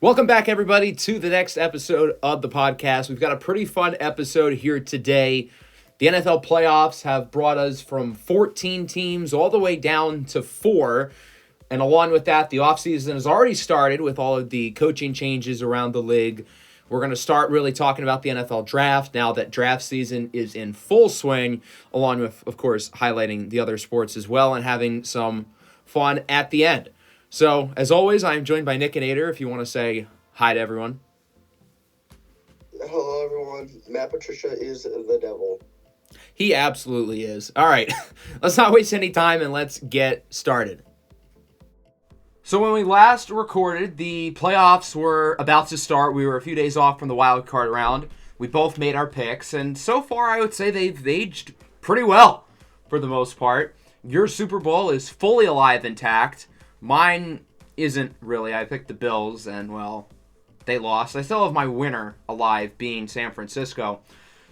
Welcome back, everybody, to the next episode of the podcast. We've got a pretty fun episode here today. The NFL playoffs have brought us from 14 teams all the way down to 4. And along with that, the offseason has already started with all of the coaching changes around the league. We're going to start really talking about the NFL draft now that draft season is in full swing, along with, of course, highlighting the other sports as well and having some fun at the end. So, as always, I'm joined by Nick and Ader, if you want to say hi to everyone. Hello, everyone. Matt Patricia is the devil. He absolutely is. All right, let's not waste any time and let's get started. So when we last recorded, the playoffs were about to start. We were a few days off from the wild card round. We both made our picks, and so far I would say they've aged pretty well for the most part. Your Super Bowl is fully alive intact. Mine isn't really. I picked the Bills, and, well, they lost. I still have my winner alive, being San Francisco.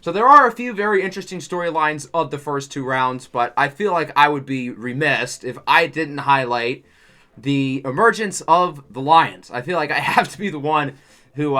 So there are a few very interesting storylines of the first two rounds, but I feel like I would be remiss if I didn't highlight the emergence of the Lions. I feel like I have to be the one who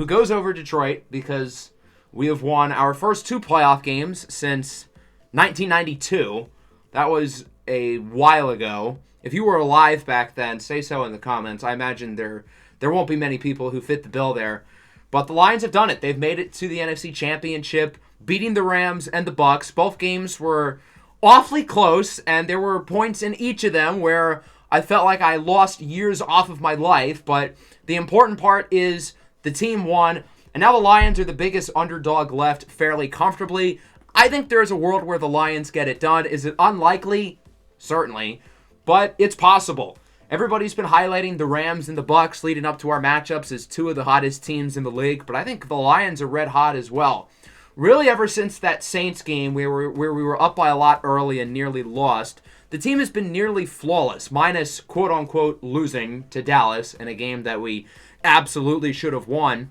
goes over Detroit because we have won our first two playoff games since 1992. That was a while ago. If you were alive back then, say so in the comments. I imagine there won't be many people who fit the bill there. But the Lions have done it. They've made it to the NFC Championship, beating the Rams and the Bucks. Both games were awfully close, and there were points in each of them where I felt like I lost years off of my life. But the important part is the team won, and now the Lions are the biggest underdog left fairly comfortably. I think there's a world where the Lions get it done. Is it unlikely? Certainly. But it's possible. Everybody's been highlighting the Rams and the Bucks leading up to our matchups as two of the hottest teams in the league, but I think the Lions are red hot as well. Really, ever since that Saints game where we were up by a lot early and nearly lost, the team has been nearly flawless, minus quote-unquote losing to Dallas in a game that we absolutely should have won.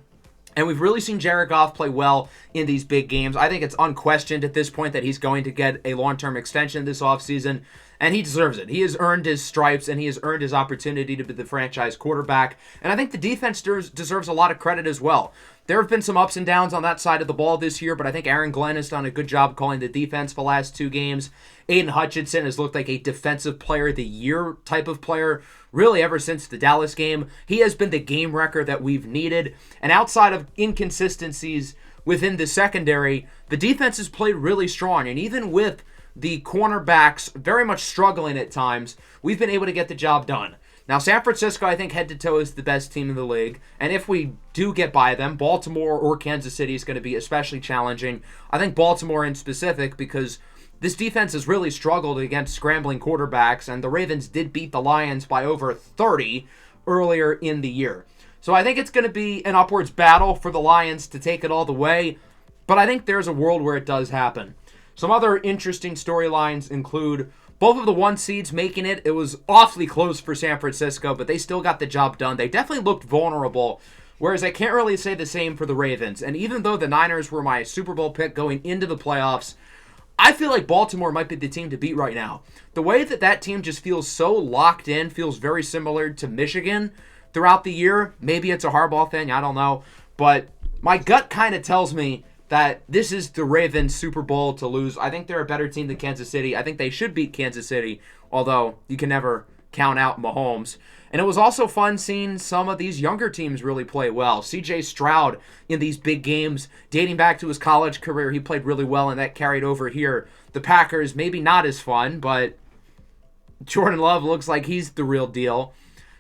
And we've really seen Jared Goff play well in these big games. I think it's unquestioned at this point that he's going to get a long-term extension this offseason, and he deserves it. He has earned his stripes, and he has earned his opportunity to be the franchise quarterback. And I think the defense deserves a lot of credit as well. There have been some ups and downs on that side of the ball this year, but I think Aaron Glenn has done a good job calling the defense the last two games. Aiden Hutchinson has looked like a defensive player of the year type of player, really ever since the Dallas game. He has been the game wrecker that we've needed. And outside of inconsistencies within the secondary, the defense has played really strong. And even with the cornerbacks very much struggling at times, we've been able to get the job done. Now, San Francisco, I think, head to toe is the best team in the league. And if we do get by them, Baltimore or Kansas City is going to be especially challenging. I think Baltimore in specific because this defense has really struggled against scrambling quarterbacks, and the Ravens did beat the Lions by over 30 earlier in the year. So I think it's going to be an upwards battle for the Lions to take it all the way, but I think there's a world where it does happen. Some other interesting storylines include both of the one seeds making it. It was awfully close for San Francisco, but they still got the job done. They definitely looked vulnerable, whereas I can't really say the same for the Ravens. And even though the Niners were my Super Bowl pick going into the playoffs, I feel like Baltimore might be the team to beat right now. The way that team just feels so locked in feels very similar to Michigan throughout the year. Maybe it's a Harbaugh thing, I don't know. But my gut kind of tells me that this is the Ravens' Super Bowl to lose. I think they're a better team than Kansas City. I think they should beat Kansas City, although you can never count out Mahomes. And it was also fun seeing some of these younger teams really play well. C.J. Stroud in these big games, dating back to his college career, he played really well, and that carried over here. The Packers, maybe not as fun, but Jordan Love looks like he's the real deal.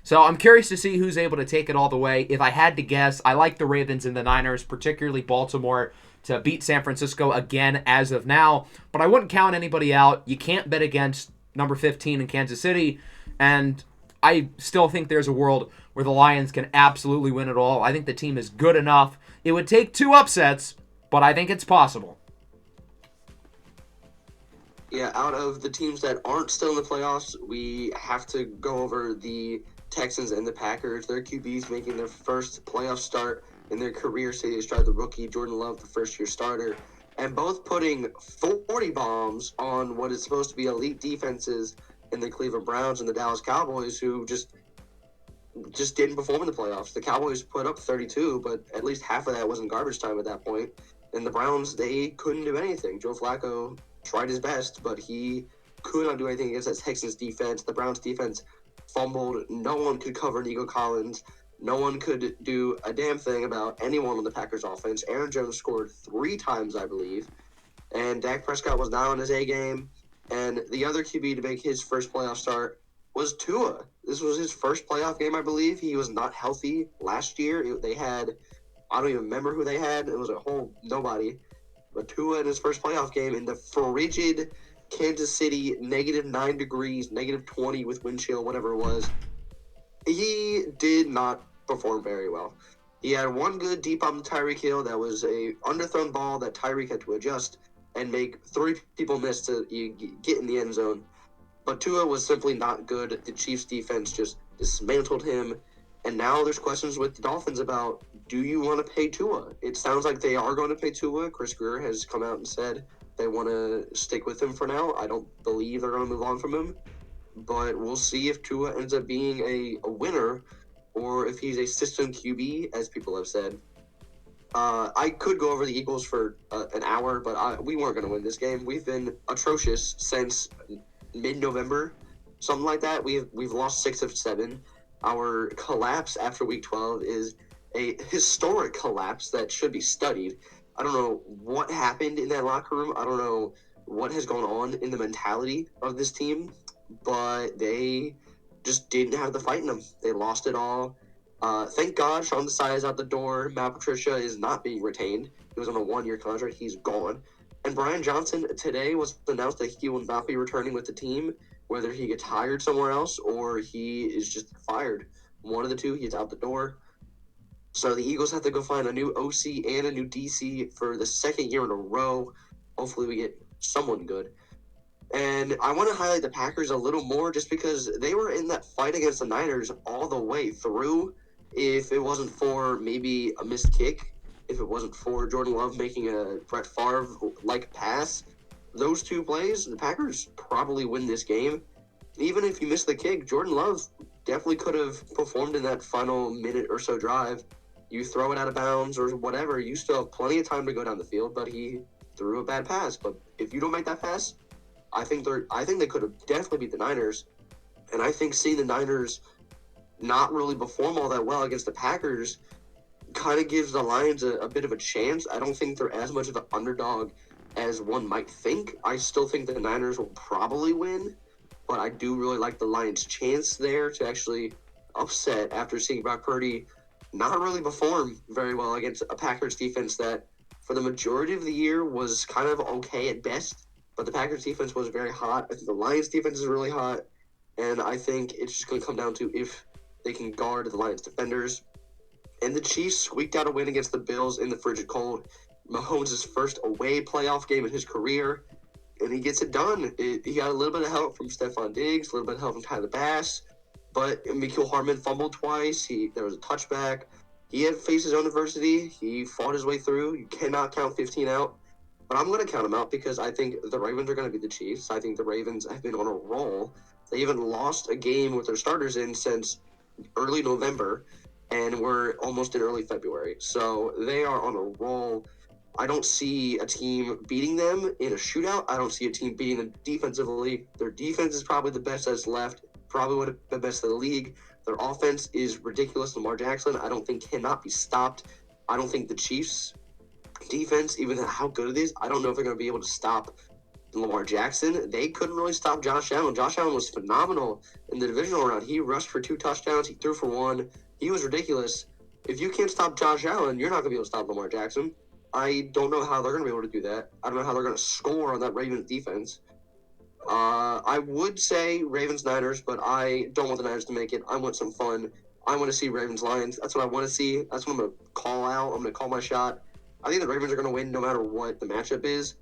So I'm curious to see who's able to take it all the way. If I had to guess, I like the Ravens and the Niners, particularly Baltimore, to beat San Francisco again as of now. But I wouldn't count anybody out. You can't bet against number 15 in Kansas City. And I still think there's a world where the Lions can absolutely win it all. I think the team is good enough. It would take two upsets, but I think it's possible. Yeah, out of the teams that aren't still in the playoffs, we have to go over the Texans and the Packers. Their QBs making their first playoff start in their career. C.J. Stroud, the rookie, Jordan Love, the first-year starter, and both putting 40 bombs on what is supposed to be elite defenses in the Cleveland Browns and the Dallas Cowboys, who just just didn't perform in the playoffs. The Cowboys put up 32, but at least half of that was in garbage time at that point. And the Browns, they couldn't do anything. Joe Flacco tried his best, but he could not do anything against that Texans defense. The Browns defense fumbled. No one could cover Nico Collins. No one could do a damn thing about anyone on the Packers offense. Aaron Jones scored 3 times, I believe. And Dak Prescott was not on his A game. And the other QB to make his first playoff start was Tua. This was his first playoff game, I believe. He was not healthy last year. They had, I don't even remember who they had. It was a whole nobody. But Tua in his first playoff game in the frigid Kansas City, -9 degrees, -20 with wind chill, whatever it was, he did not perform very well. He had one good deep bomb to Tyreek Hill that was a underthrown ball that Tyreek had to adjust and make 3 people miss to get in the end zone. But Tua was simply not good. The Chiefs defense just dismantled him. And now there's questions with the Dolphins about, do you want to pay Tua? It sounds like they are going to pay Tua. Chris Greer has come out and said they want to stick with him for now. I don't believe they're going to move on from him. But we'll see if Tua ends up being a winner or if he's a system QB, as people have said. I could go over the Eagles for an hour, but we weren't going to win this game. We've been atrocious since mid-November, something like that. We've lost 6 of 7. Our collapse after week 12 is a historic collapse that should be studied. I don't know what happened in that locker room. I don't know what has gone on in the mentality of this team, but they just didn't have the fight in them. They lost it all. Thank God Sean Desai is out the door. Matt Patricia is not being retained. He was on a 1-year contract. He's gone. And Brian Johnson today was announced that he will not be returning with the team, whether he gets hired somewhere else or he is just fired. One of the two, he's out the door. So the Eagles have to go find a new OC and a new DC for the second year in a row. Hopefully we get someone good. And I want to highlight the Packers a little more just because they were in that fight against the Niners all the way through. If it wasn't for maybe a missed kick, if it wasn't for Jordan Love making a Brett Favre-like pass, those 2 plays, the Packers probably win this game. Even if you miss the kick, Jordan Love definitely could have performed in that final minute or so drive. You throw it out of bounds or whatever, you still have plenty of time to go down the field, but he threw a bad pass. But if you don't make that pass, I think they could have definitely beat the Niners. And I think seeing the Niners not really perform all that well against the Packers kind of gives the Lions a bit of a chance. I don't think they're as much of an underdog as one might think. I still think the Niners will probably win, but I do really like the Lions' chance there to actually upset after seeing Brock Purdy not really perform very well against a Packers defense that for the majority of the year was kind of okay at best, but the Packers defense was very hot. I think the Lions defense is really hot, and I think it's just going to come down to if they can guard the Lions defenders. And the Chiefs squeaked out a win against the Bills in the frigid cold. Mahomes' first away playoff game in his career, and he gets it done. He got a little bit of help from Stephon Diggs, a little bit of help from Tyler Bass, but Mecole Hardman fumbled twice. There was a touchback. He had faced his own adversity. He fought his way through. You cannot count 15 out, but I'm going to count him out because I think the Ravens are going to be the Chiefs. I think the Ravens have been on a roll. They haven't lost a game with their starters in since early November, and we're almost in early February. So they are on a roll. I don't see a team beating them in a shootout. I don't see a team beating them defensively. Their defense is probably the best that's left, probably would have been best in the league. Their offense is ridiculous. Lamar Jackson, I don't think cannot be stopped. I don't think the Chiefs' defense, even how good it is, I don't know if they're going to be able to stop Lamar Jackson. They couldn't really stop Josh Allen. Josh Allen was phenomenal in the divisional round. He rushed for 2 touchdowns. He threw for 1. He was ridiculous. If you can't stop Josh Allen, you're not going to be able to stop Lamar Jackson. I don't know how they're going to be able to do that. I don't know how they're going to score on that Ravens defense. I would say Ravens-Niners, but I don't want the Niners to make it. I want some fun. I want to see Ravens-Lions. That's what I want to see. That's what I'm going to call out. I'm going to call my shot. I think the Ravens are going to win no matter what the matchup is.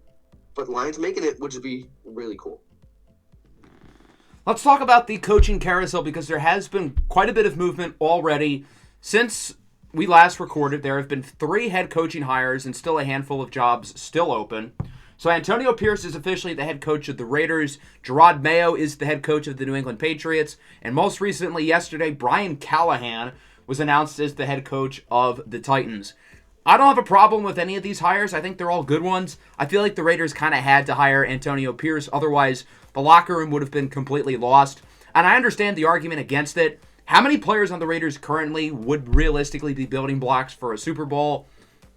But Lions making it would just be really cool. Let's talk about the coaching carousel because there has been quite a bit of movement already. Since we last recorded, there have been 3 head coaching hires and still a handful of jobs still open. So Antonio Pierce is officially the head coach of the Raiders. Gerard Mayo is the head coach of the New England Patriots. And most recently, yesterday, Brian Callahan was announced as the head coach of the Titans. I don't have a problem with any of these hires. I think they're all good ones. I feel like the Raiders kind of had to hire Antonio Pierce. Otherwise, the locker room would have been completely lost. And I understand the argument against it. How many players on the Raiders currently would realistically be building blocks for a Super Bowl?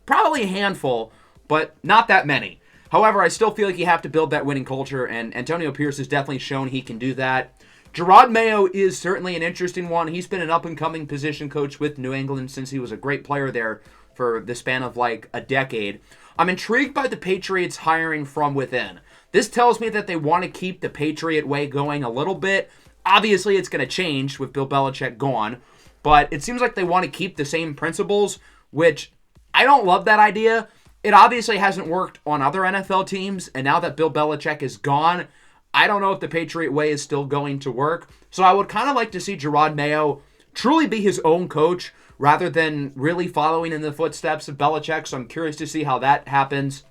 Probably a handful, but not that many. However, I still feel like you have to build that winning culture, and Antonio Pierce has definitely shown he can do that. Gerard Mayo is certainly an interesting one. He's been an up-and-coming position coach with New England since he was a great player there for the span of like a decade. I'm intrigued by the Patriots hiring from within. This tells me that they want to keep the Patriot way going a little bit. Obviously, it's going to change with Bill Belichick gone, but it seems like they want to keep the same principles, which I don't love that idea. It obviously hasn't worked on other NFL teams, and now that Bill Belichick is gone, I don't know if the Patriot way is still going to work. So I would kind of like to see Gerard Mayo truly be his own coach rather than really following in the footsteps of Belichick, so I'm curious to see how that happens.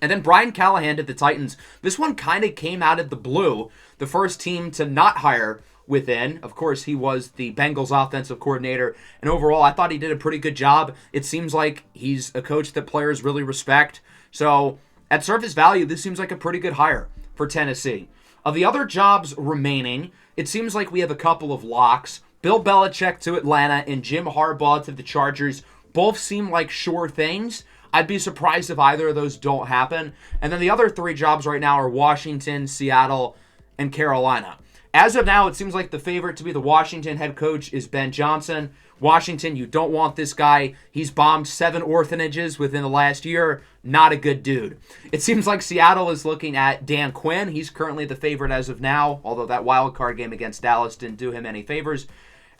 And then Brian Callahan to the Titans. This one kind of came out of the blue. The first team to not hire within. Of course, he was the Bengals offensive coordinator, and overall, I thought he did a pretty good job. It seems like he's a coach that players really respect. So, at surface value, this seems like a pretty good hire for Tennessee. Of the other jobs remaining, it seems like we have a couple of locks. Bill Belichick to Atlanta and Jim Harbaugh to the Chargers both seem like sure things. I'd be surprised if either of those don't happen. And then the other three jobs right now are Washington, Seattle, and Carolina. As of now, it seems like the favorite to be the Washington head coach is Ben Johnson. Washington, you don't want this guy. He's bombed 7 orphanages within the last year. Not a good dude. It seems like Seattle is looking at Dan Quinn. He's currently the favorite as of now, although that wild card game against Dallas didn't do him any favors.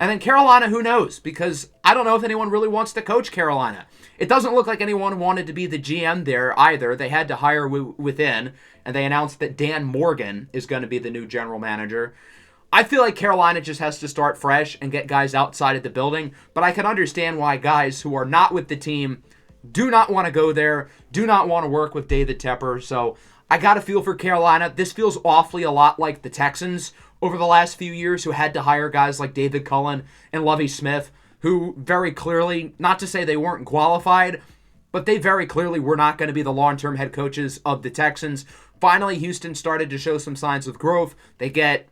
And then Carolina, who knows? Because I don't know if anyone really wants to coach Carolina. It doesn't look like anyone wanted to be the GM there either. They had to hire within, and they announced that Dan Morgan is going to be the new general manager. I feel like Carolina just has to start fresh and get guys outside of the building, but I can understand why guys who are not with the team do not want to go there, do not want to work with David Tepper. So I got a feel for Carolina. This feels awfully a lot like the Texans over the last few years, who had to hire guys like David Cullen and Lovie Smith, who very clearly, not to say they weren't qualified, but they very clearly were not going to be the long-term head coaches of the Texans. Finally, Houston started to show some signs of growth. They get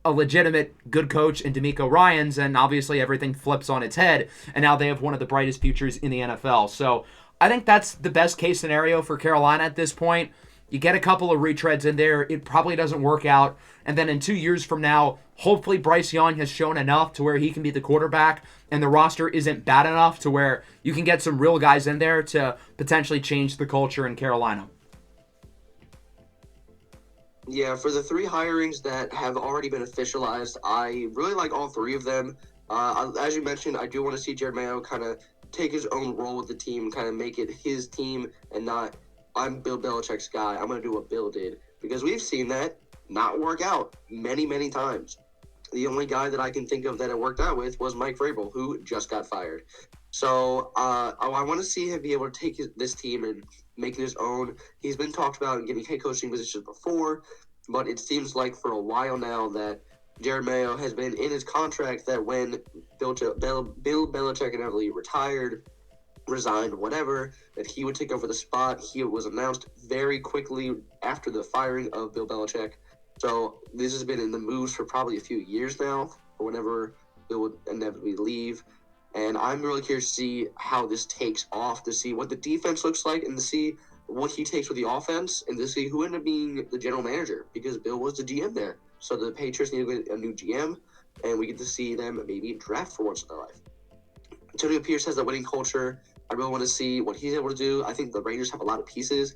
a legitimate good coach in DeMeco Ryans, and obviously everything flips on its head, and now they have one of the brightest futures in the NFL. So I think that's the best case scenario for Carolina at this point. You get a couple of retreads in there, it probably doesn't work out, and then in 2 years from now, hopefully Bryce Young has shown enough to where he can be the quarterback, and the roster isn't bad enough to where you can get some real guys in there to potentially change the culture in Carolina. Yeah, for the 3 hirings that have already been officialized, I really like all 3 of them. As you mentioned, I do want to see Jared Mayo kind of take his own role with the team, kind of make it his team, and not, I'm Bill Belichick's guy, I'm going to do what Bill did. Because we've seen that not work out many, many times. The only guy that I can think of that it worked out with was Mike Vrabel, who just got fired. So I want to see him be able to take this team and make it his own. He's been talked about getting head coaching positions before, but it seems like for a while now that Jared Mayo has been in his contract that when Bill Belichick inevitably retired, resigned, whatever, that he would take over the spot. He was announced very quickly after the firing of Bill Belichick. So this has been in the moves for probably a few years now, or whenever Bill would inevitably leave. And I'm really curious to see how this takes off, to see what the defense looks like, and to see what he takes with the offense, and to see who ended up being the general manager, because Bill was the GM there. So the Patriots need to get a new GM, and we get to see them maybe draft for once in their life. Antonio Pierce has that winning culture. I really want to see what he's able to do. I think the Raiders have a lot of pieces.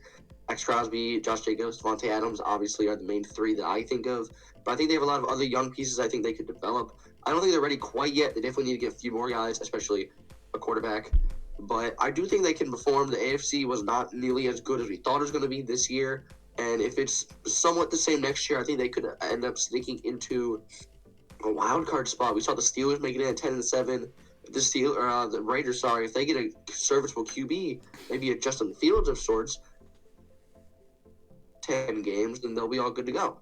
X Crosby, Josh Jacobs, Devontae Adams obviously are the main 3 that I think of. But I think they have a lot of other young pieces I think they could develop. I don't think they're ready quite yet. They definitely need to get a few more guys, especially a quarterback. But I do think they can perform. The AFC was not nearly as good as we thought it was going to be this year. And if it's somewhat the same next year, I think they could end up sneaking into a wild card spot. We saw the Steelers making it at 10-7. The Raiders, if they get a serviceable QB, maybe a Justin Fields of sorts, 10 games, then they'll be all good to go.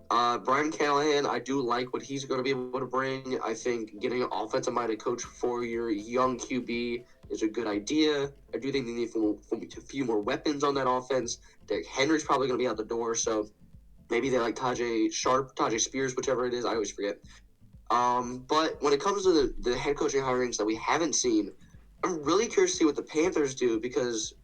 Brian Callahan, I do like what he's going to be able to bring. I think getting an offensive-minded coach for your young QB is a good idea. I do think they need a few more weapons on that offense. Derrick Henry's probably going to be out the door, so maybe they like Tajay Spears, whichever it is. I always forget. But when it comes to the head coaching hirings that we haven't seen, I'm really curious to see what the Panthers do because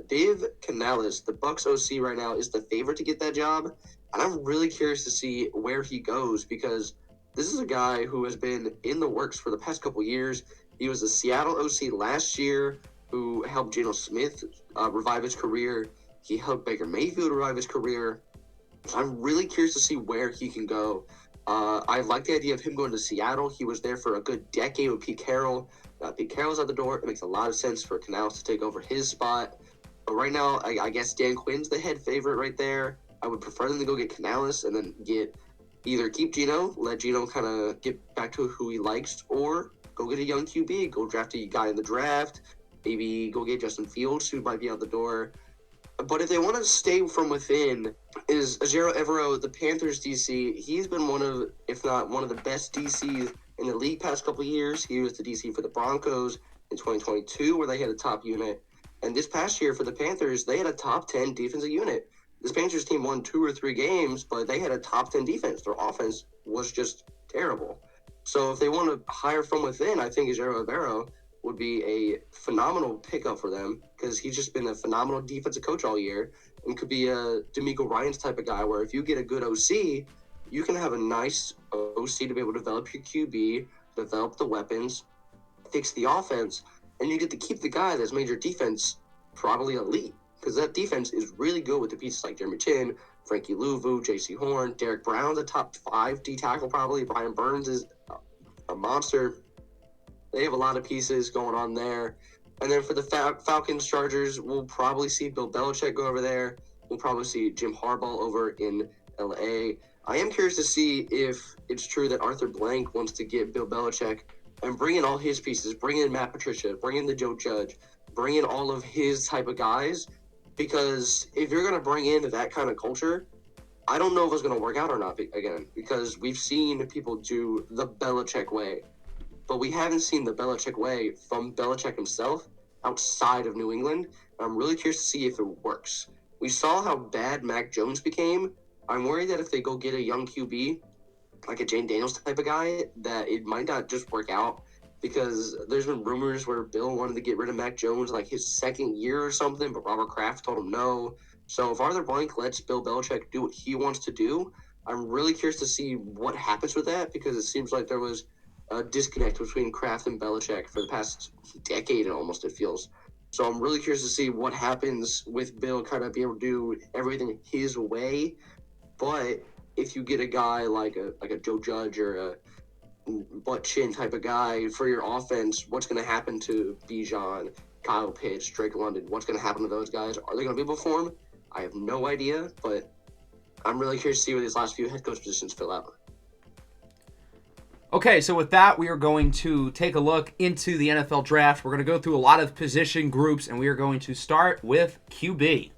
Dave Canales, the Bucs OC right now, is the favorite to get that job. And I'm really curious to see where he goes because this is a guy who has been in the works for the past couple years. He was the Seattle OC last year who helped Geno Smith revive his career. He helped Baker Mayfield revive his career. I'm really curious to see where he can go. I like the idea of him going to Seattle. He was there for a good decade with Pete Carroll. Pete Carroll's out the door. It makes a lot of sense for Canales to take over his spot. But right now, I guess Dan Quinn's the head favorite right there. I would prefer them to go get Canales and then either keep Geno, let Geno kind of get back to who he likes, or go get a young QB, go draft a guy in the draft, maybe go get Justin Fields, who might be out the door. But if they want to stay from within, is Ejiro Evero, the Panthers DC. He's been one of, if not one of the best DCs in the league past couple of years. He was the DC for the Broncos in 2022, where they had a top unit. And this past year for the Panthers, they had a top 10 defensive unit. This Panthers team won 2 or 3 games, but they had a top 10 defense. Their offense was just terrible. So if they want to hire from within, I think Ejiro Evero would be a phenomenal pickup for them because he's just been a phenomenal defensive coach all year and could be a D'Amico Ryans type of guy where if you get a good OC, you can have a nice OC to be able to develop your QB, develop the weapons, fix the offense, and you get to keep the guy that's made your defense probably elite because that defense is really good with the pieces like Jeremy Chin, Frankie Louvu, J.C. Horn, Derek Brown's a top 5 D tackle probably. Brian Burns is a monster. They have a lot of pieces going on there. And then for the Falcons, Chargers, we'll probably see Bill Belichick go over there. We'll probably see Jim Harbaugh over in L.A. I am curious to see if it's true that Arthur Blank wants to get Bill Belichick and bring in all his pieces, bring in Matt Patricia, bring in the Joe Judge, bring in all of his type of guys. Because if you're going to bring in that kind of culture, I don't know if it's going to work out or not again. Because we've seen people do the Belichick way. But we haven't seen the Belichick way from Belichick himself outside of New England. I'm really curious to see if it works. We saw how bad Mac Jones became. I'm worried that if they go get a young QB, like a Jane Daniels type of guy, that it might not just work out. Because there's been rumors where Bill wanted to get rid of Mac Jones like his second year or something, but Robert Kraft told him no. So if Arthur Blank lets Bill Belichick do what he wants to do, I'm really curious to see what happens with that because it seems like there was a disconnect between Kraft and Belichick for the past decade almost, it feels. So I'm really curious to see what happens with Bill kind of being able to do everything his way. But if you get a guy like a Joe Judge or a butt chin type of guy for your offense, what's going to happen to Bijan, Kyle Pitts, Drake London? What's going to happen to those guys? Are they going to be able to perform? I have no idea, but I'm really curious to see where these last few head coach positions fill out. Okay, so with that, we are going to take a look into the NFL draft. We're going to go through a lot of position groups, and we are going to start with QB.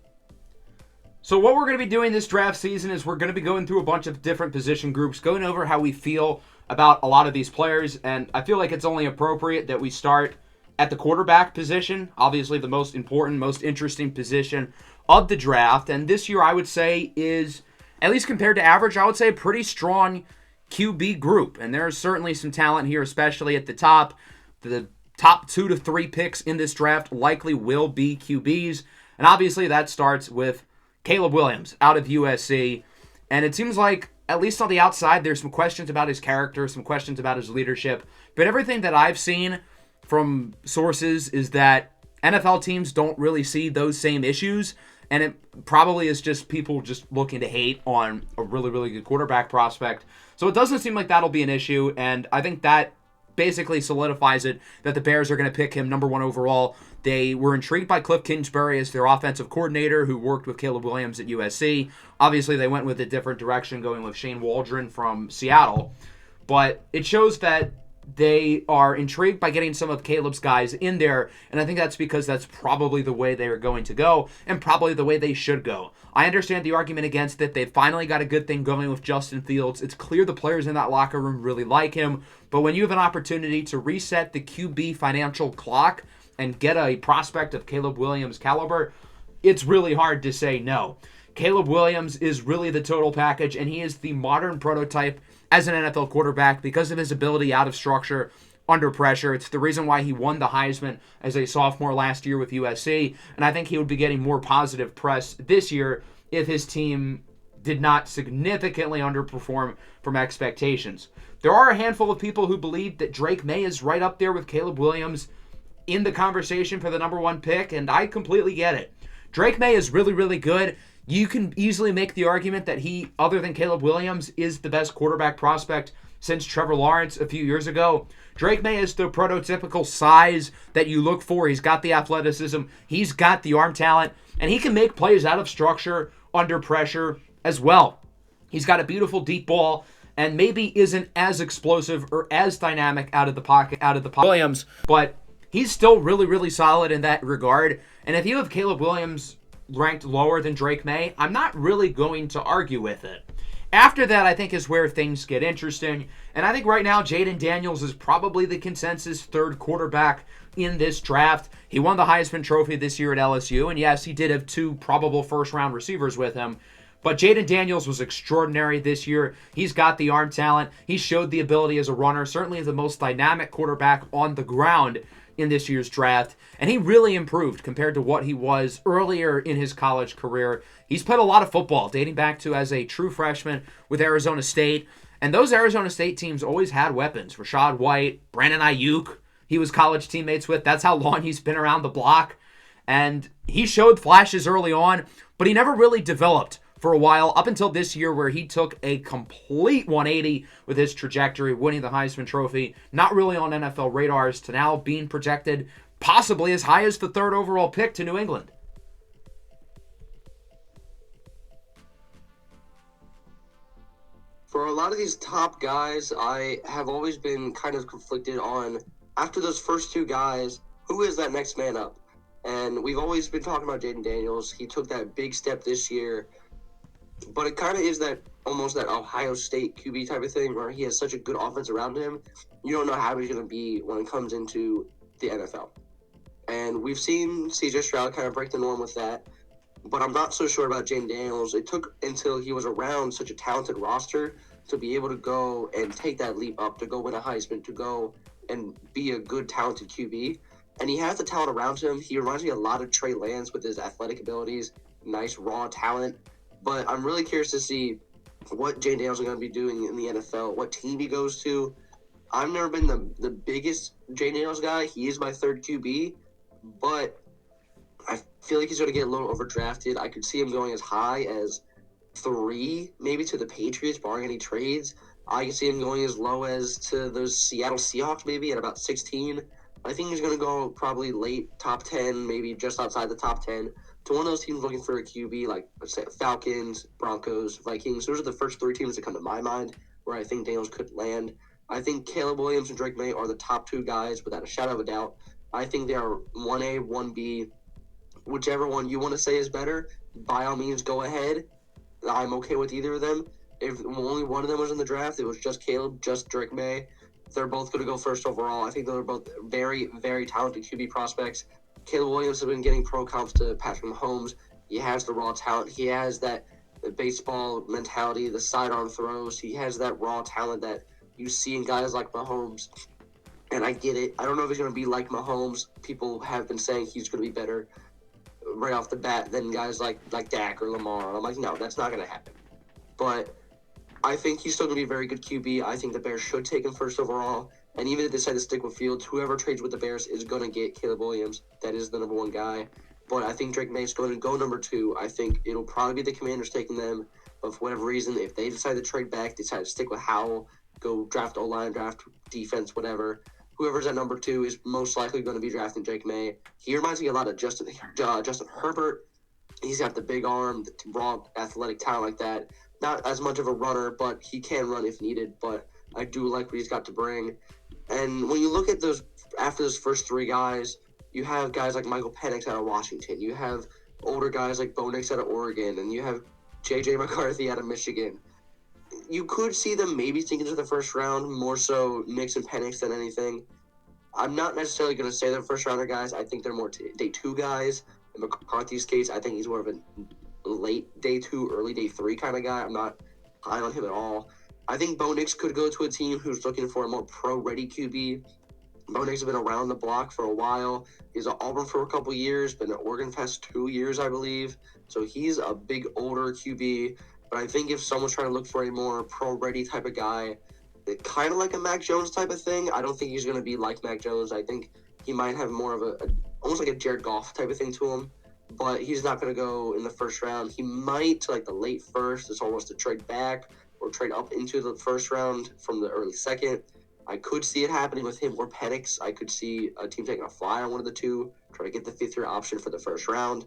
So what we're going to be doing this draft season is we're going to be going through a bunch of different position groups, going over how we feel about a lot of these players, and I feel like it's only appropriate that we start at the quarterback position, obviously the most important, most interesting position of the draft, and this year I would say is, at least compared to average, I would say a pretty strong QB group, and there's certainly some talent here, especially at the top. The top 2 to 3 picks in this draft likely will be QBs, and obviously that starts with Caleb Williams out of USC, and it seems like, at least on the outside, there's some questions about his character, some questions about his leadership, but everything that I've seen from sources is that NFL teams don't really see those same issues, and it probably is just people just looking to hate on a really, really good quarterback prospect. So it doesn't seem like that'll be an issue, and I think that basically solidifies it that the Bears are going to pick him number 1 overall. They were intrigued by Cliff Kingsbury as their offensive coordinator who worked with Caleb Williams at USC. Obviously, they went with a different direction, going with Shane Waldron from Seattle. But it shows that they are intrigued by getting some of Caleb's guys in there, and I think that's because that's probably the way they are going to go, and probably the way they should go. I understand the argument against it. They've finally got a good thing going with Justin Fields. It's clear the players in that locker room really like him, but when you have an opportunity to reset the QB financial clock and get a prospect of Caleb Williams' caliber, it's really hard to say no. Caleb Williams is really the total package, and he is the modern prototype as an NFL quarterback because of his ability out of structure, under pressure. It's the reason why he won the Heisman as a sophomore last year with USC, and I think he would be getting more positive press this year if his team did not significantly underperform from expectations. There are a handful of people who believe that Drake May is right up there with Caleb Williams in the conversation for the number one pick, and I completely get it. Drake May is really, really good. You can easily make the argument that he, other than Caleb Williams, is the best quarterback prospect since Trevor Lawrence a few years ago. Drake May is the prototypical size that you look for. He's got the athleticism, he's got the arm talent, and he can make plays out of structure, under pressure as well. He's got a beautiful deep ball and maybe isn't as explosive or as dynamic out of the pocket Williams, but he's still really, really solid in that regard. And if you have Caleb Williams ranked lower than Drake May, I'm not really going to argue with it. After that, I think, is where things get interesting. And I think right now, Jaden Daniels is probably the consensus third quarterback in this draft. He won the Heisman Trophy this year at LSU. And yes, he did have two probable first-round receivers with him. But Jaden Daniels was extraordinary this year. He's got the arm talent. He showed the ability as a runner. Certainly the most dynamic quarterback on the ground in this year's draft, and he really improved compared to what he was earlier in his college career. He's played a lot of football, dating back to as a true freshman with Arizona State, and those Arizona State teams always had weapons. Rashad White, Brandon Ayuk, he was college teammates with. That's how long he's been around the block, and he showed flashes early on, but he never really developed for a while, up until this year where he took a complete 180 with his trajectory, winning the Heisman Trophy, not really on NFL radars, to now being projected possibly as high as the third overall pick to New England. For a lot of these top guys, I have always been kind of conflicted on, after those first two guys, who is that next man up? And we've always been talking about Jaden Daniels. He took that big step this year. But it kind of is that almost that Ohio State QB type of thing where he has such a good offense around him. You don't know how he's going to be when it comes into the NFL. And we've seen CJ Stroud kind of break the norm with that. But I'm not so sure about Jaden Daniels. It took until he was around such a talented roster to be able to go and take that leap up, to go win a Heisman, to go and be a good, talented QB. And he has the talent around him. He reminds me a lot of Trey Lance with his athletic abilities, nice raw talent. But I'm really curious to see what Jaden Daniels is going to be doing in the NFL, what team he goes to. I've never been the biggest Jaden Daniels guy. He is my third QB, but I feel like he's going to get a little overdrafted. I could see him going as high as 3, maybe to the Patriots, barring any trades. I can see him going as low as to those Seattle Seahawks, maybe at about 16. I think he's going to go probably late top 10, maybe just outside the top 10. To one of those teams looking for a QB, like, let's say, Falcons, Broncos, Vikings. Those are the first 3 teams that come to my mind where I think Daniels could land. I think Caleb Williams and Drake May are the top 2 guys without a shadow of a doubt. I think they are 1A, 1B. Whichever one you want to say is better, by all means, go ahead. I'm okay with either of them. If only one of them was in the draft, it was just Caleb, just Drake May. They're both going to go first overall. I think they're both very, very talented QB prospects. Caleb Williams has been getting pro comps to Patrick Mahomes. He has the raw talent. He has that baseball mentality, the sidearm throws. He has that raw talent that you see in guys like Mahomes. And I get it. I don't know if he's going to be like Mahomes. People have been saying he's going to be better right off the bat than guys like Dak or Lamar. And I'm like, no, that's not going to happen. But I think he's still going to be a very good QB. I think the Bears should take him first overall. And even if they decide to stick with Fields, whoever trades with the Bears is going to get Caleb Williams. That is the number 1 guy. But I think Drake May is going to go number 2. I think it'll probably be the Commanders taking them. But for whatever reason, if they decide to trade back, decide to stick with Howell, go draft O-line, draft defense, whatever, whoever's at number 2 is most likely going to be drafting Drake May. He reminds me a lot of Justin Herbert. He's got the big arm, the raw athletic talent like that. Not as much of a runner, but he can run if needed. But I do like what he's got to bring. And when you look at those, after those first three guys, you have guys like Michael Penix out of Washington. You have older guys like Bo Nix out of Oregon, and you have J.J. McCarthy out of Michigan. You could see them maybe sneak into the first round, more so Nix and Penix than anything. I'm not necessarily going to say they're first rounder guys. I think they're more day two guys. In McCarthy's case, I think he's more of a late day two, early day three kind of guy. I'm not high on him at all. I think Bo Nix could go to a team who's looking for a more pro-ready QB. Bo Nix has been around the block for a while. He's at Auburn for a couple years, been at Oregon Fest 2 years, I believe. So he's a big older QB. But I think if someone's trying to look for a more pro-ready type of guy, kind of like a Mac Jones type of thing, I don't think he's going to be like Mac Jones. I think he might have more of a almost like a Jared Goff type of thing to him. But he's not going to go in the first round. He might to like the late first. It's almost a trade back or trade up into the first round from the early second. I could see it happening with him or Penix. I could see a team taking a flyer on one of the two, try to get the fifth-year option for the first round.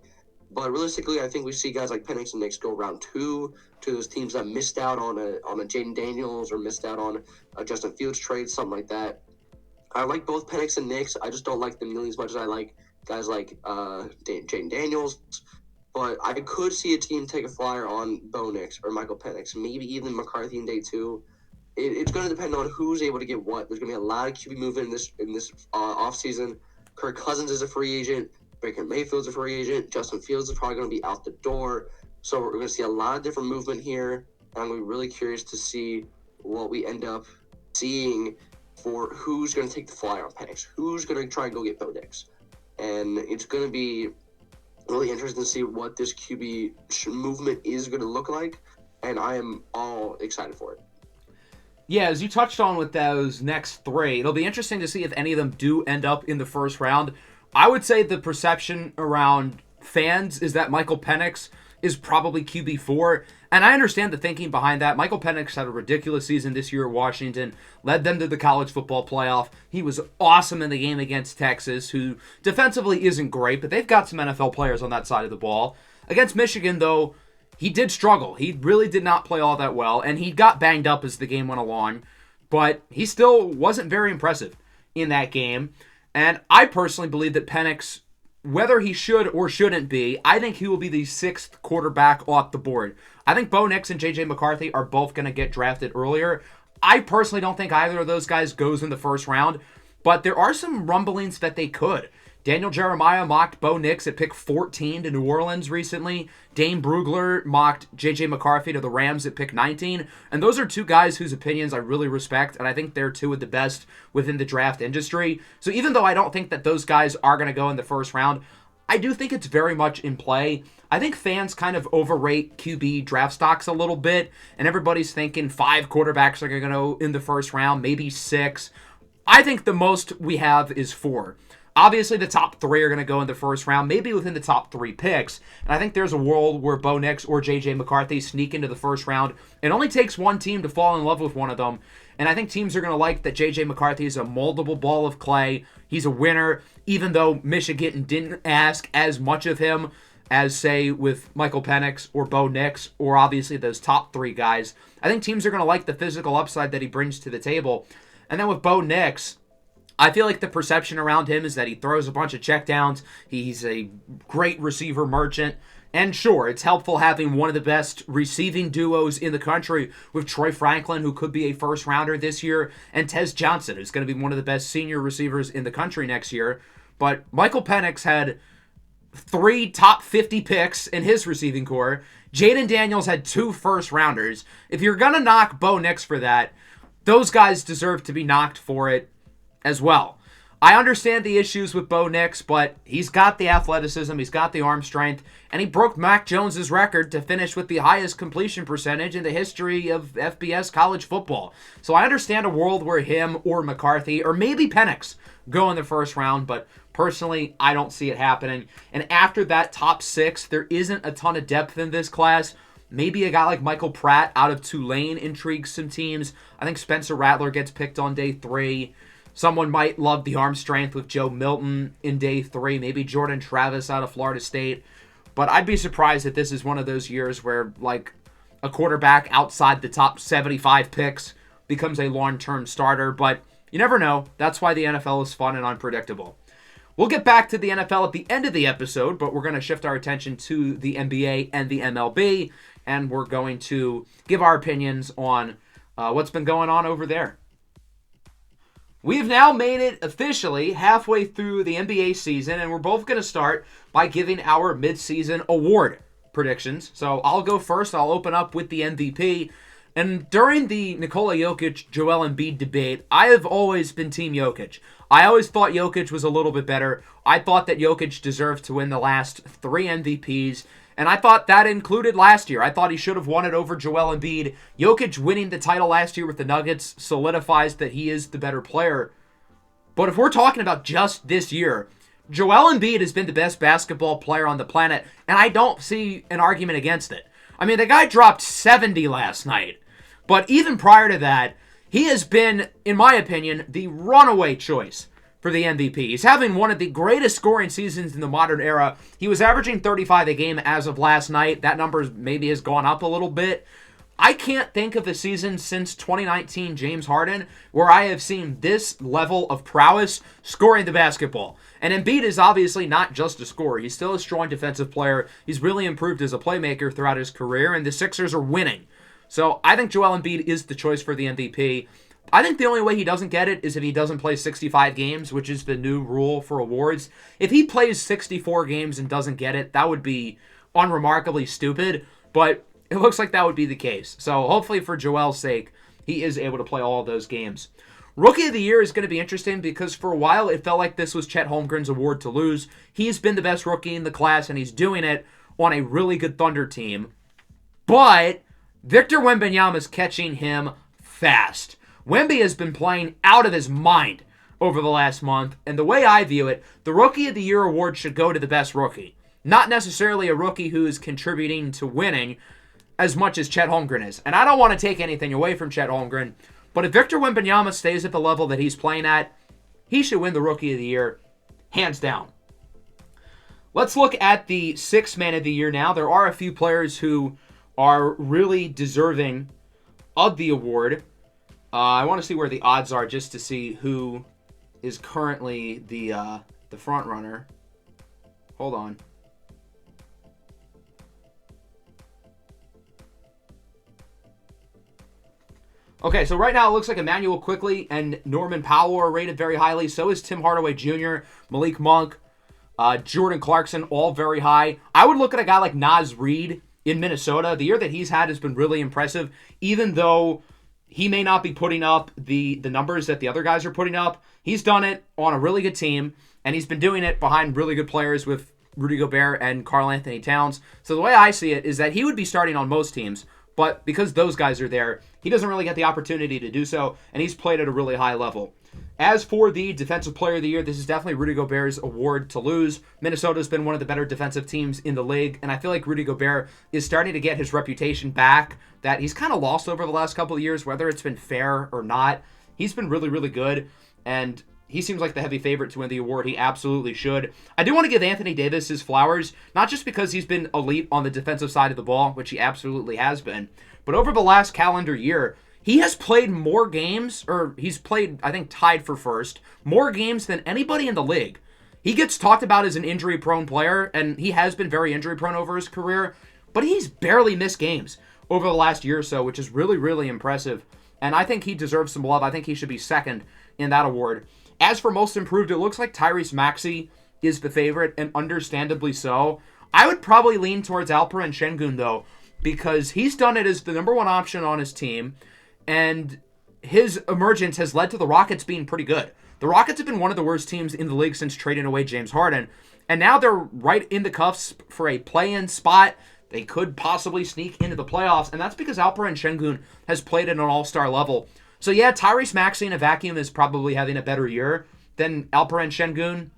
But realistically, I think we see guys like Penix and Nix go round two to those teams that missed out on a Jaden Daniels or missed out on a Justin Fields trade, something like that. I like both Penix and Nix. I just don't like them nearly as much as I like guys like Jaden Daniels. But I could see a team take a flyer on Bo Nix or Michael Penix, maybe even McCarthy in day two. It's going to depend on who's able to get what. There's going to be a lot of QB movement in this offseason. Kirk Cousins is a free agent. Baker Mayfield's a free agent. Justin Fields is probably going to be out the door. So we're going to see a lot of different movement here. And I'm going to be really curious to see what we end up seeing for who's going to take the flyer on Penix. Who's going to try and go get Bo Nix. And it's going to be really interesting to see what this QB movement is going to look like. And I am all excited for it. Yeah, as you touched on with those next three, it'll be interesting to see if any of them do end up in the first round. I would say the perception around fans is that Michael Penix is probably QB4, and I understand the thinking behind that. Michael Penix had a ridiculous season this year at Washington, led them to the college football playoff. He was awesome in the game against Texas, who defensively isn't great, but they've got some NFL players on that side of the ball. Against Michigan, though, he did struggle. He really did not play all that well, and he got banged up as the game went along, but he still wasn't very impressive in that game. And I personally believe that Penix, whether he should or shouldn't be, I think he will be the sixth quarterback off the board. I think Bo Nix and J.J. McCarthy are both going to get drafted earlier. I personally don't think either of those guys goes in the first round, but there are some rumblings that they could. Daniel Jeremiah mocked Bo Nix at pick 14 to New Orleans recently. Dane Brugler mocked J.J. McCarthy to the Rams at pick 19. And those are two guys whose opinions I really respect, and I think they're two of the best within the draft industry. So even though I don't think that those guys are going to go in the first round, I do think it's very much in play. I think fans kind of overrate QB draft stocks a little bit, and everybody's thinking 5 quarterbacks are going to go in the first round, maybe 6. I think the most we have is 4. Obviously, the top 3 are going to go in the first round, maybe within the top 3 picks. And I think there's a world where Bo Nix or J.J. McCarthy sneak into the first round. It only takes one team to fall in love with one of them. And I think teams are going to like that J.J. McCarthy is a moldable ball of clay. He's a winner, even though Michigan didn't ask as much of him as, say, with Michael Penix or Bo Nix, or obviously those top 3 guys. I think teams are going to like the physical upside that he brings to the table. And then with Bo Nix, I feel like the perception around him is that he throws a bunch of checkdowns. He's a great receiver merchant. And sure, it's helpful having one of the best receiving duos in the country with Troy Franklin, who could be a first-rounder this year, and Tez Johnson, who's going to be one of the best senior receivers in the country next year. But Michael Penix had 3 top 50 picks in his receiving core. Jaden Daniels had 2 first-rounders. If you're going to knock Bo Nix for that, those guys deserve to be knocked for it as well. I understand the issues with Bo Nix, but he's got the athleticism, he's got the arm strength, and he broke Mac Jones' record to finish with the highest completion percentage in the history of FBS college football. So I understand a world where him or McCarthy, or maybe Penix, go in the first round, but personally, I don't see it happening. And after that top 6, there isn't a ton of depth in this class. Maybe a guy like Michael Pratt out of Tulane intrigues some teams. I think Spencer Rattler gets picked on day 3. Someone might love the arm strength with Joe Milton in day 3, maybe Jordan Travis out of Florida State. But I'd be surprised if this is one of those years where, like, a quarterback outside the top 75 picks becomes a long-term starter. But You never know. That's why the NFL is fun and unpredictable. We'll get back to the NFL at the end of the episode, but we're going to shift our attention to the NBA and the MLB, and we're going to give our opinions on what's been going on over there. We have now made it officially halfway through the NBA season, and we're both going to start by giving our midseason award predictions. So I'll go first. I'll open up with the MVP. And during the Nikola Jokic, Joel Embiid debate, I have always been Team Jokic. I always thought Jokic was a little bit better. I thought that Jokic deserved to win the last 3 MVPs, and I thought that included last year. I thought he should have won it over Joel Embiid. Jokic winning the title last year with the Nuggets solidifies that he is the better player. But if we're talking about just this year, Joel Embiid has been the best basketball player on the planet, and I don't see an argument against it. I mean, the guy dropped 70 last night. But even prior to that, he has been, in my opinion, the runaway choice for the MVP. He's having one of the greatest scoring seasons in the modern era. He was averaging 35 a game as of last night. That number maybe has gone up a little bit. I can't think of a season since 2019 James Harden where I have seen this level of prowess scoring the basketball. And Embiid is obviously not just a scorer. He's still a strong defensive player. He's really improved as a playmaker throughout his career, and the Sixers are winning. So I think Joel Embiid is the choice for the MVP. I think the only way he doesn't get it is if he doesn't play 65 games, which is the new rule for awards. If he plays 64 games and doesn't get it, that would be unremarkably stupid, but it looks like that would be the case. So hopefully for Joel's sake, he is able to play all of those games. Rookie of the Year is going to be interesting because for a while it felt like this was Chet Holmgren's award to lose. He's been the best rookie in the class, and he's doing it on a really good Thunder team. But Victor Wembanyama is catching him fast. Wemby has been playing out of his mind over the last month, and the way I view it, the Rookie of the Year award should go to the best rookie. Not necessarily a rookie who is contributing to winning as much as Chet Holmgren is. And I don't want to take anything away from Chet Holmgren, but if Victor Wembanyama stays at the level that he's playing at, he should win the Rookie of the Year, hands down. Let's look at the Sixth Man of the Year now. There are a few players who are really deserving of the award. I want to see where the odds are just to see who is currently the front runner. Hold on. Okay, so right now it looks like Emmanuel Quickley and Norman Powell are rated very highly. So is Tim Hardaway Jr., Malik Monk, Jordan Clarkson, all very high. I would look at a guy like Naz Reid in Minnesota. The year that he's had has been really impressive, even though he may not be putting up the numbers that the other guys are putting up. He's done it on a really good team, and he's been doing it behind really good players with Rudy Gobert and Karl Anthony Towns. So the way I see it is that he would be starting on most teams, but because those guys are there, he doesn't really get the opportunity to do so, and he's played at a really high level. As for the Defensive Player of the Year, this is definitely Rudy Gobert's award to lose. Minnesota's been one of the better defensive teams in the league, and I feel like Rudy Gobert is starting to get his reputation back that he's kind of lost over the last couple of years, whether it's been fair or not. He's been really, really good, and he seems like the heavy favorite to win the award. He absolutely should. I do want to give Anthony Davis his flowers, not just because he's been elite on the defensive side of the ball, which he absolutely has been, but over the last calendar year, he has played more games, or he's played, I think, tied for first, more games than anybody in the league. He gets talked about as an injury-prone player, and he has been very injury-prone over his career, but he's barely missed games over the last year or so, which is really, really impressive. And I think he deserves some love. I think he should be second in that award. As for most improved, it looks like Tyrese Maxey is the favorite, and understandably so. I would probably lean towards Alperen Şengün, though, because he's done it as the number one option on his team, and his emergence has led to the Rockets being pretty good. The Rockets have been one of the worst teams in the league since trading away James Harden, and now they're right in the cuffs for a play-in spot. They could possibly sneak into the playoffs, and that's because Alperen Şengün has played at an all-star level. So yeah, Tyrese Maxey in a vacuum is probably having a better year than Alperen Şengün.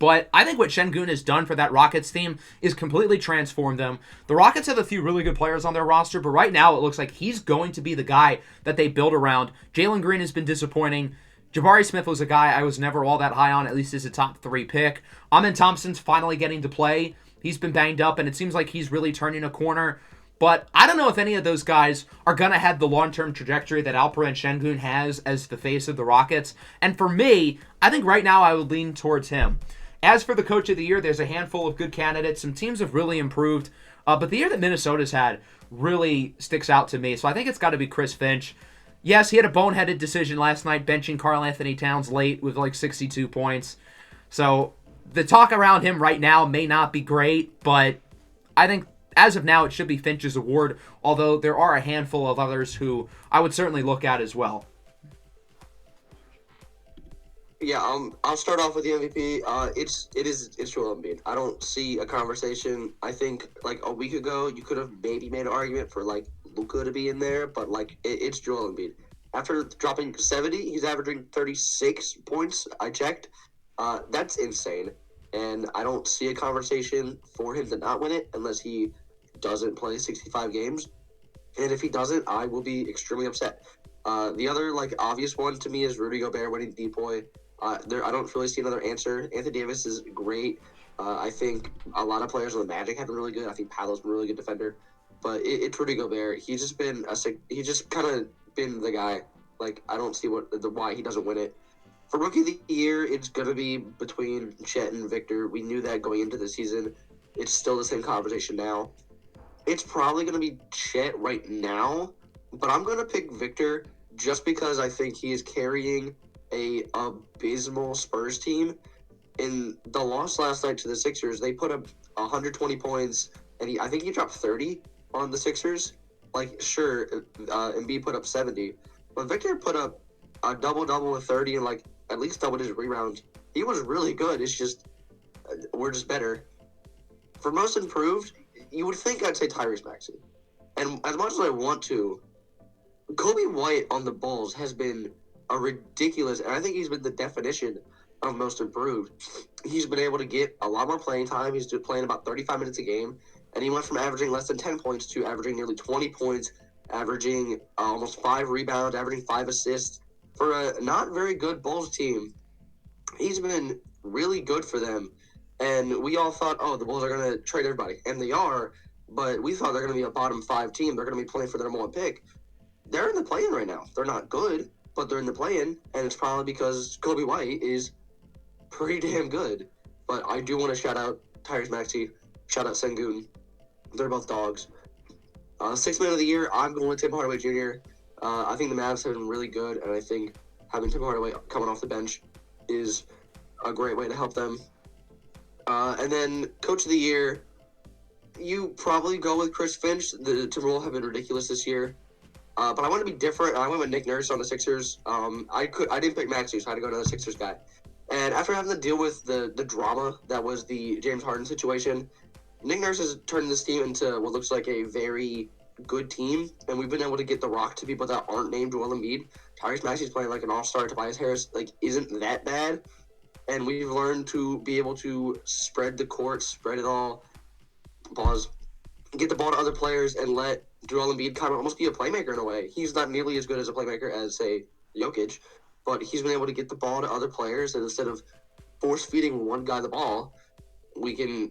But I think what Şengün has done for that Rockets team is completely transformed them. The Rockets have a few really good players on their roster, but right now it looks like he's going to be the guy that they build around. Jalen Green has been disappointing. Jabari Smith was a guy I was never all that high on, at least as a top 3 pick. Amen Thompson's finally getting to play. He's been banged up, and it seems like he's really turning a corner. But I don't know if any of those guys are going to have the long-term trajectory that Alperen Şengün has as the face of the Rockets. And for me, I think right now I would lean towards him. As for the Coach of the Year, there's a handful of good candidates. Some teams have really improved. But the year that Minnesota's had really sticks out to me. So I think it's got to be Chris Finch. Yes, he had a boneheaded decision last night, benching Karl-Anthony Towns late with like 62 points. So the talk around him right now may not be great, but I think as of now, it should be Finch's award, although there are a handful of others who I would certainly look at as well. Yeah, I'll start off with the MVP. It's Joel Embiid. I don't see a conversation. I think like a week ago, you could have maybe made an argument for like Luka to be in there, but like it's Joel Embiid. After dropping 70, he's averaging 36 points. I checked. That's insane, and I don't see a conversation for him to not win it unless he doesn't play 65 games. And if he doesn't, I will be extremely upset. The other like obvious one to me is Rudy Gobert winning DPOY. I don't really see another answer. Anthony Davis is great. I think a lot of players on the Magic have been really good. I think Paolo's been a really good defender, but it's Rudy Gobert. He's just kind of been the guy. Like I don't see why he doesn't win it. For Rookie of the Year, it's gonna be between Chet and Victor. We knew that going into the season. It's still the same conversation now. It's probably gonna be Chet right now, but I'm gonna pick Victor just because I think he is carrying a abysmal Spurs team. In the loss last night to the Sixers, they put up 120 points, and I think he dropped 30 on the Sixers. Like, sure, Embiid put up 70, but Victor put up a double-double with 30 and, like, at least doubled his rebounds. He was really good. It's just, we're just better. For most improved, you would think I'd say Tyrese Maxey. And as much as I want to, Kobe White on the Bulls has been a ridiculous, and I think he's been the definition of most improved. He's been able to get a lot more playing time. He's playing about 35 minutes a game, and he went from averaging less than 10 points to averaging nearly 20 points, averaging almost 5 rebounds, averaging 5 assists. For a not very good Bulls team, he's been really good for them. And we all thought, oh, the Bulls are going to trade everybody. And they are, but we thought they're going to be a bottom 5 team. They're going to be playing for their number 1 pick. They're in the play-in right now. They're not good, but they're in the play-in, and it's probably because Kobe White is pretty damn good. But I do want to shout out Tyrese Maxey, shout out Sengun. They're both dogs. Sixth man of the year, I'm going with Tim Hardaway Jr. I think the Mavs have been really good, and I think having Tim Hardaway coming off the bench is a great way to help them. And then Coach of the Year, you probably go with Chris Finch. The Timberwolves have been ridiculous this year. But I want to be different. I went with Nick Nurse on the Sixers. I didn't pick Maxey, so I had to go to the Sixers guy. And after having to deal with the drama that was the James Harden situation, Nick Nurse has turned this team into what looks like a very good team. And we've been able to get the rock to people that aren't named Joel Embiid. Tyrese Maxey's playing like an all-star. Tobias Harris isn't that bad. And we've learned to be able to spread the court, spread it all, get the ball to other players, and let Joel Embiid kind of almost be a playmaker in a way. He's not nearly as good as a playmaker as, say, Jokic, but he's been able to get the ball to other players, and instead of force-feeding one guy the ball, we can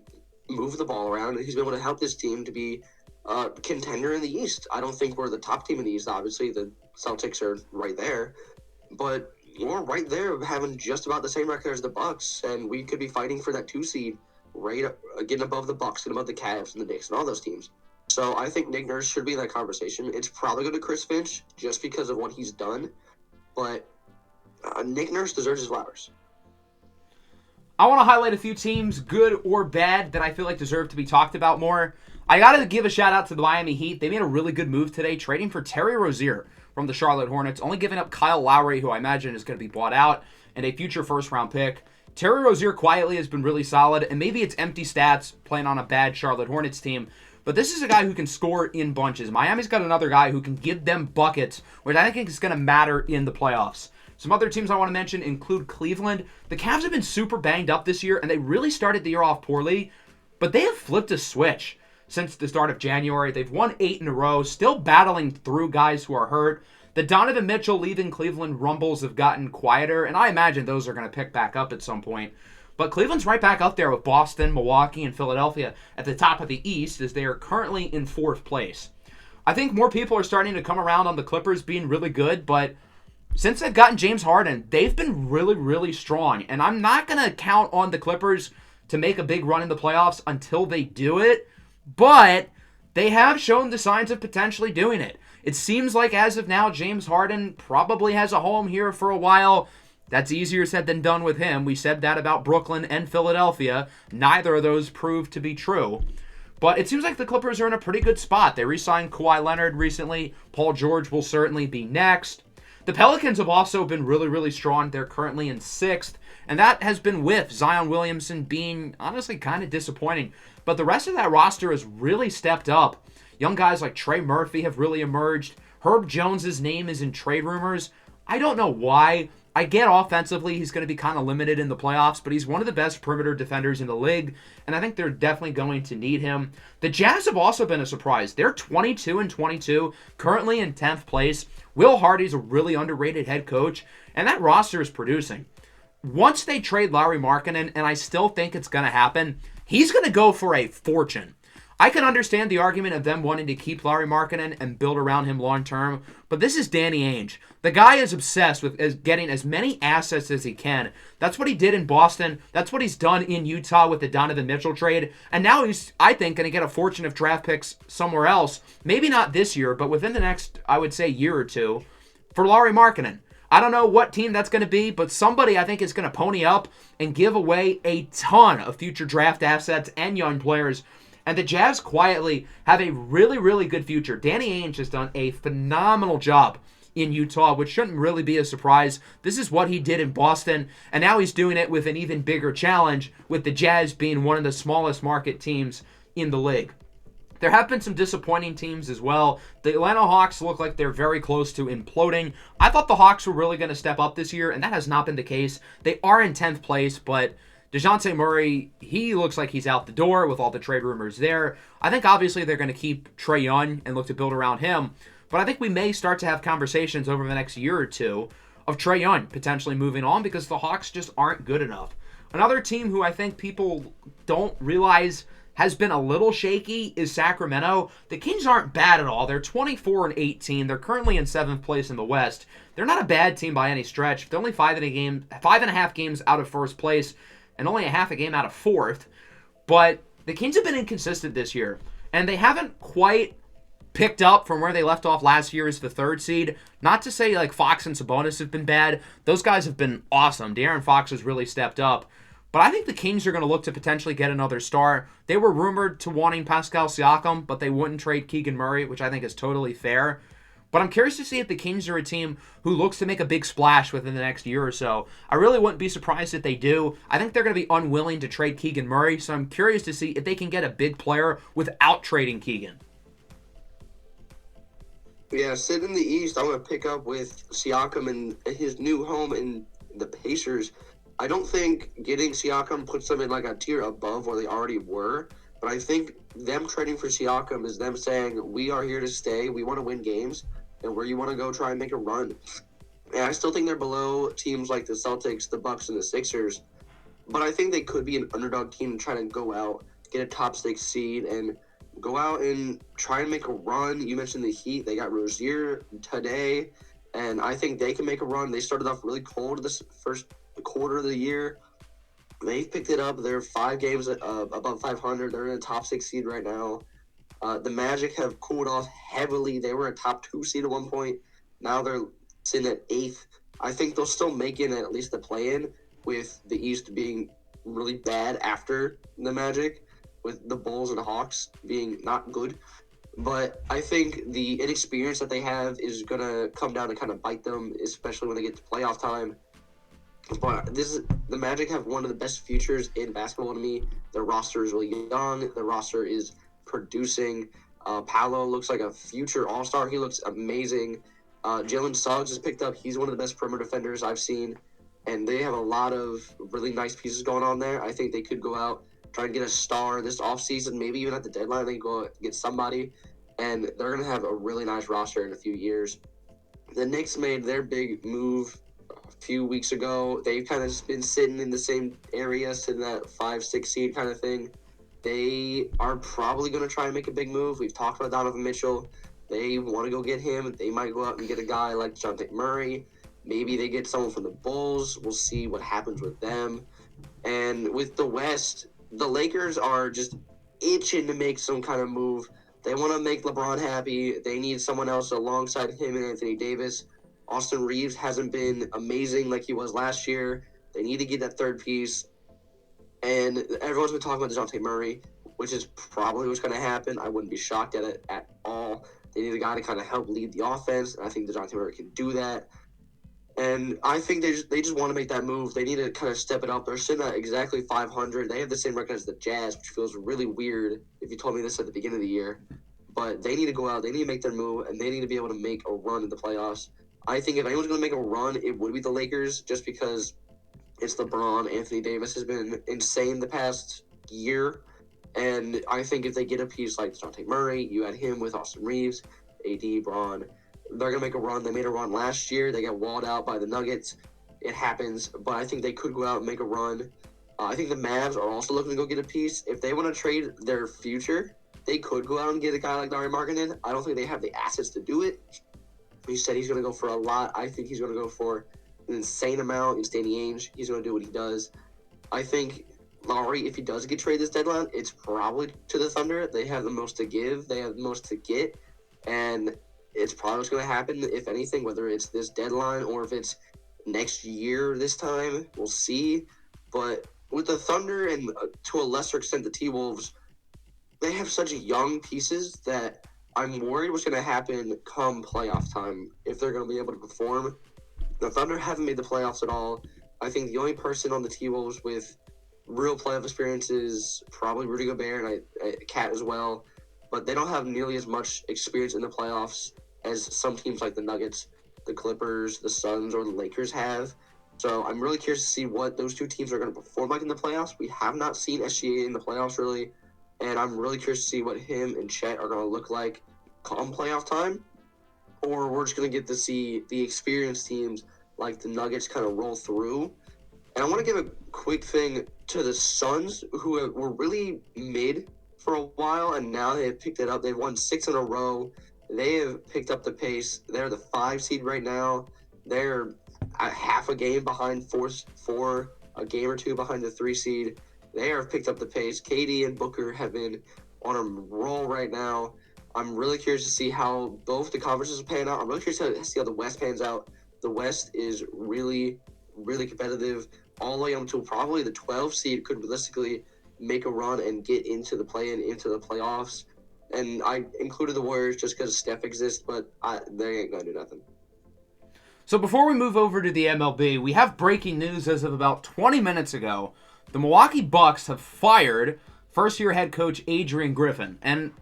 move the ball around, and he's been able to help this team to be a contender in the East. I don't think we're the top team in the East, obviously. The Celtics are right there, but we're right there having just about the same record as the Bucks, and we could be fighting for that 2 seed, right, getting above the Bucks, getting above the Cavs and the Knicks and all those teams. So I think Nick Nurse should be in that conversation. It's probably going to Chris Finch just because of what he's done, but Nick Nurse deserves his flowers. I want to highlight a few teams, good or bad, that I feel like deserve to be talked about more. I got to give a shout out to the Miami Heat. They made a really good move today, trading for Terry Rozier from the Charlotte Hornets, only giving up Kyle Lowry, who I imagine is going to be bought out, and a future first-round pick. Terry Rozier quietly has been really solid, and maybe it's empty stats playing on a bad Charlotte Hornets team, but this is a guy who can score in bunches. Miami's got another guy who can give them buckets, which I think is going to matter in the playoffs. Some other teams I want to mention include Cleveland. The Cavs have been super banged up this year, and they really started the year off poorly, but they have flipped a switch since the start of January. They've won 8 in a row, still battling through guys who are hurt. The Donovan Mitchell leaving Cleveland rumbles have gotten quieter, and I imagine those are going to pick back up at some point. But Cleveland's right back up there with Boston, Milwaukee, and Philadelphia at the top of the East, as they are currently in 4th place. I think more people are starting to come around on the Clippers being really good, but since they've gotten James Harden, they've been really, really strong. And I'm not going to count on the Clippers to make a big run in the playoffs until they do it, but they have shown the signs of potentially doing it. It seems like as of now, James Harden probably has a home here for a while. That's easier said than done with him. We said that about Brooklyn and Philadelphia. Neither of those proved to be true. But it seems like the Clippers are in a pretty good spot. They re-signed Kawhi Leonard recently. Paul George will certainly be next. The Pelicans have also been really, really strong. They're currently in 6th. And that has been with Zion Williamson being honestly kind of disappointing. But the rest of that roster has really stepped up. Young guys like Trey Murphy have really emerged. Herb Jones's name is in trade rumors. I don't know why. I get offensively he's going to be kind of limited in the playoffs, but he's one of the best perimeter defenders in the league, and I think they're definitely going to need him. The Jazz have also been a surprise. They're 22-22, currently in 10th place. Will Hardy's a really underrated head coach, and that roster is producing. Once they trade Lauri Markkanen, and I still think it's going to happen, he's going to go for a fortune. I can understand the argument of them wanting to keep Lauri Markkanen and build around him long term, but this is Danny Ainge. The guy is obsessed with getting as many assets as he can. That's what he did in Boston. That's what he's done in Utah with the Donovan Mitchell trade. And now he's, I think, going to get a fortune of draft picks somewhere else. Maybe not this year, but within the next, I would say, year or two for Lauri Markkanen. I don't know what team that's going to be, but somebody I think is going to pony up and give away a ton of future draft assets and young players. And the Jazz quietly have a really, really good future. Danny Ainge has done a phenomenal job in Utah, which shouldn't really be a surprise. This is what he did in Boston, and now he's doing it with an even bigger challenge, with the Jazz being one of the smallest market teams in the league. There have been some disappointing teams as well. The Atlanta Hawks look like they're very close to imploding. I thought the Hawks were really going to step up this year, and that has not been the case. They are in 10th place, but DeJounte Murray, he looks like he's out the door with all the trade rumors there. I think obviously they're going to keep Trae Young and look to build around him, but I think we may start to have conversations over the next year or two of Trae Young potentially moving on because the Hawks just aren't good enough. Another team who I think people don't realize has been a little shaky is Sacramento. The Kings aren't bad at all. They're 24-18. They're currently in 7th place in the West. They're not a bad team by any stretch. They're only 5.5 games out of 1st place and only a half a game out of 4th. But the Kings have been inconsistent this year, and they haven't quite picked up from where they left off last year as the 3rd seed. Not to say like Fox and Sabonis have been bad. Those guys have been awesome. De'Aaron Fox has really stepped up. But I think the Kings are going to look to potentially get another star. They were rumored to wanting Pascal Siakam, but they wouldn't trade Keegan Murray, which I think is totally fair. But I'm curious to see if the Kings are a team who looks to make a big splash within the next year or so. I really wouldn't be surprised if they do. I think they're going to be unwilling to trade Keegan Murray, so I'm curious to see if they can get a big player without trading Keegan. Yeah, sitting in the East, I'm going to pick up with Siakam and his new home in the Pacers. I don't think getting Siakam puts them in like a tier above where they already were, but I think them trading for Siakam is them saying, we are here to stay, we want to win games, and where you want to go try and make a run. And I still think they're below teams like the Celtics, the Bucks, and the Sixers, but I think they could be an underdog team trying to go out, get a top 6 seed, and go out and try and make a run. You mentioned the Heat. They got Rozier today, and I think they can make a run. They started off really cold this first quarter of the year. They've picked it up. They're 5 games above 500. They're in a top 6 seed right now. The Magic have cooled off heavily. They were a top 2 seed at one point. Now they're sitting at 8th. I think they'll still make it at least the play-in, with the East being really bad after the Magic, with the Bulls and the Hawks being not good. But I think the inexperience that they have is going to come down and kind of bite them, especially when they get to playoff time. But the Magic have one of the best futures in basketball to me. Their roster is really young. Their roster is producing. Paolo looks like a future all-star. He looks amazing. Jalen Suggs has picked up. He's one of the best perimeter defenders I've seen. And they have a lot of really nice pieces going on there. I think they could go out, try and get a star this offseason, maybe even at the deadline. They go get somebody. And they're going to have a really nice roster in a few years. The Knicks made their big move few weeks ago. They've kind of been sitting in the same area, sitting that 5-6 seed kind of thing. They are probably going to try and make a big move. We've talked about Donovan Mitchell. They want to go get him. They might go out and get a guy like DeJounte Murray. Maybe they get someone from the Bulls. We'll see what happens with them. And with the West, the Lakers are just itching to make some kind of move. They want to make LeBron happy. They need someone else alongside him and Anthony Davis. Austin Reeves hasn't been amazing like he was last year. They need to get that third piece. And everyone's been talking about DeJounte Murray, which is probably what's going to happen. I wouldn't be shocked at it at all. They need a guy to kind of help lead the offense, and I think DeJounte Murray can do that. And I think they just want to make that move. They need to kind of step it up. They're sitting at exactly 500. They have the same record as the Jazz, which feels really weird if you told me this at the beginning of the year. But they need to go out. They need to make their move, and they need to be able to make a run in the playoffs. I think if anyone's going to make a run, it would be the Lakers, just because it's LeBron. Anthony Davis has been insane the past year. And I think if they get a piece like DeJounte Murray, you add him with Austin Reeves, AD, Braun, they're going to make a run. They made a run last year. They got walled out by the Nuggets. It happens. But I think they could go out and make a run. I think the Mavs are also looking to go get a piece. If they want to trade their future, they could go out and get a guy like Larry Markkinen. I don't think they have the assets to do it. He said he's going to go for a lot. I think he's going to go for an insane amount. It's Danny Ainge. He's going to do what he does. I think Lowry, if he does get traded this deadline, it's probably to the Thunder. They have the most to give. They have the most to get. And it's probably what's going to happen, if anything, whether it's this deadline or if it's next year this time. We'll see. But with the Thunder and to a lesser extent the T-Wolves, they have such young pieces that I'm worried what's going to happen come playoff time, if they're going to be able to perform. The Thunder haven't made the playoffs at all. I think the only person on the T-Wolves with real playoff experience is probably Rudy Gobert and Cat as well. But they don't have nearly as much experience in the playoffs as some teams like the Nuggets, the Clippers, the Suns, or the Lakers have. So I'm really curious to see what those two teams are going to perform like in the playoffs. We have not seen SGA in the playoffs really, and I'm really curious to see what him and Chet are going to look like come playoff time. Or we're just going to get to see the experienced teams like the Nuggets kind of roll through. And I want to give a quick thing to the Suns, who were really mid for a while, and now they have picked it up. They've won 6 in a row. They have picked up the pace. They're the 5 seed right now. They're a half a game behind 4, a game or 2 behind the 3 seed. They have picked up the pace. KD and Booker have been on a roll right now. I'm really curious to see how both the conferences pan out. I'm really curious to see how the West pans out. The West is really, really competitive, all the way up to probably the 12 seed could realistically make a run and get into the play-in, into the playoffs. And I included the Warriors just because Steph exists, but they ain't going to do nothing. So before we move over to the MLB, we have breaking news as of about 20 minutes ago. The Milwaukee Bucks have fired first-year head coach Adrian Griffin. And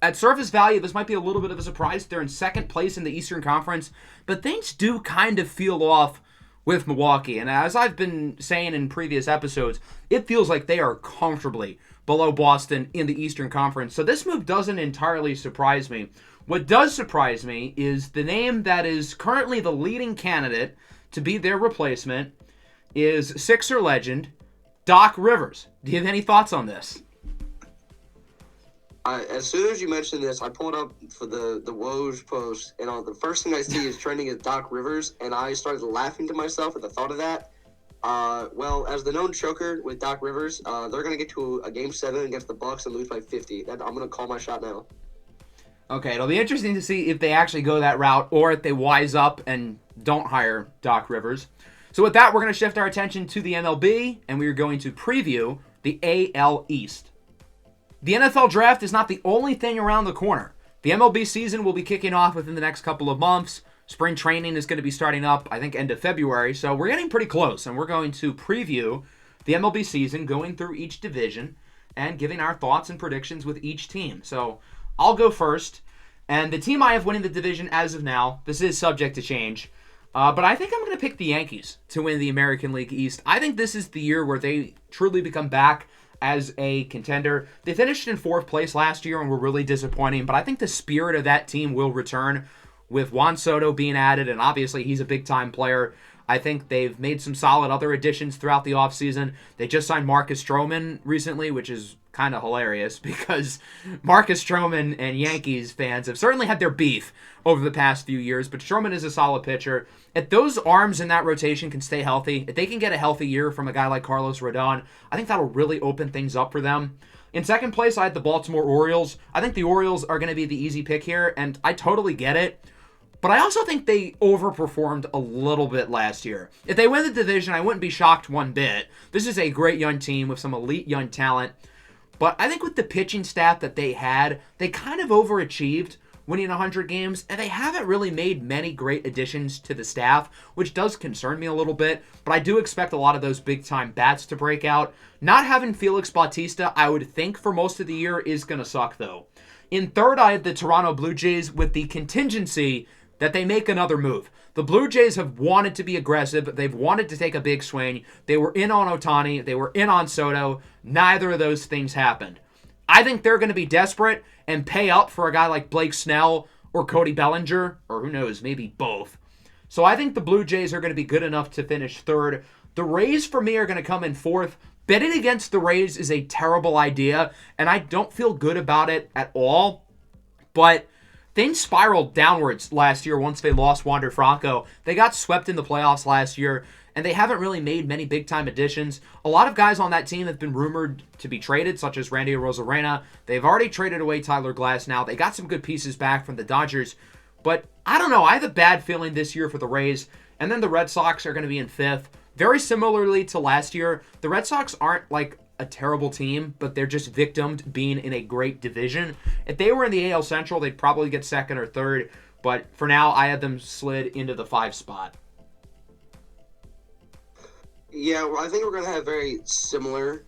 at surface value, this might be a little bit of a surprise. They're in second place in the Eastern Conference, but things do kind of feel off with Milwaukee. And as I've been saying in previous episodes, it feels like they are comfortably below Boston in the Eastern Conference. So this move doesn't entirely surprise me. What does surprise me is the name that is currently the leading candidate to be their replacement is Sixer legend Doc Rivers. Do you have any thoughts on this? As soon as you mentioned this, I pulled up for the Woj post, and the first thing I see is trending is Doc Rivers, and I started laughing to myself at the thought of that. Well, as the known choker with Doc Rivers, they're going to get to a Game 7 against the Bucks and lose by 50. I'm going to call my shot now. Okay, it'll be interesting to see if they actually go that route or if they wise up and don't hire Doc Rivers. So with that, we're going to shift our attention to the MLB, and we are going to preview the AL East. The NFL draft is not the only thing around the corner. The MLB season will be kicking off within the next couple of months. Spring training is going to be starting up, I think, end of February. So we're getting pretty close, and we're going to preview the MLB season, going through each division and giving our thoughts and predictions with each team. So I'll go first. And the team I have winning the division as of now, this is subject to change, but I think I'm going to pick the Yankees to win the American League East. I think this is the year where they truly become back as a contender. They finished in 4th place last year and were really disappointing, but I think the spirit of that team will return with Juan Soto being added, and obviously he's a big-time player. I think they've made some solid other additions throughout the offseason. They just signed Marcus Stroman recently, which is kind of hilarious because Marcus Stroman and Yankees fans have certainly had their beef over the past few years, but Stroman is a solid pitcher. If those arms in that rotation can stay healthy, if they can get a healthy year from a guy like Carlos Rodon, I think that'll really open things up for them. In second place, I had the Baltimore Orioles. I think the Orioles are going to be the easy pick here, and I totally get it. But I also think they overperformed a little bit last year. If they win the division, I wouldn't be shocked one bit. This is a great young team with some elite young talent. But I think with the pitching staff that they had, they kind of overachieved winning 100 games, and they haven't really made many great additions to the staff, which does concern me a little bit, but I do expect a lot of those big-time bats to break out. Not having Felix Bautista, I would think, for most of the year is going to suck, though. In third, I had the Toronto Blue Jays with the contingency that they make another move. The Blue Jays have wanted to be aggressive. They've wanted to take a big swing. They were in on Ohtani. They were in on Soto. Neither of those things happened. I think they're going to be desperate and pay up for a guy like Blake Snell or Cody Bellinger, or who knows, maybe both. So I think the Blue Jays are going to be good enough to finish third. The Rays, for me, are going to come in fourth. Betting against the Rays is a terrible idea, and I don't feel good about it at all. But things spiraled downwards last year once they lost Wander Franco. They got swept in the playoffs last year, and they haven't really made many big-time additions. A lot of guys on that team have been rumored to be traded, such as Randy Arozarena. They've already traded away Tyler Glass now. They got some good pieces back from the Dodgers. But I don't know. I have a bad feeling this year for the Rays. And then the Red Sox are going to be in fifth. Very similarly to last year, the Red Sox aren't like a terrible team, but they're just victimed being in a great division. If they were in the AL Central, they'd probably get second or third. But for now, I had them slid into the 5 spot. Yeah, well, I think we're going to have very similar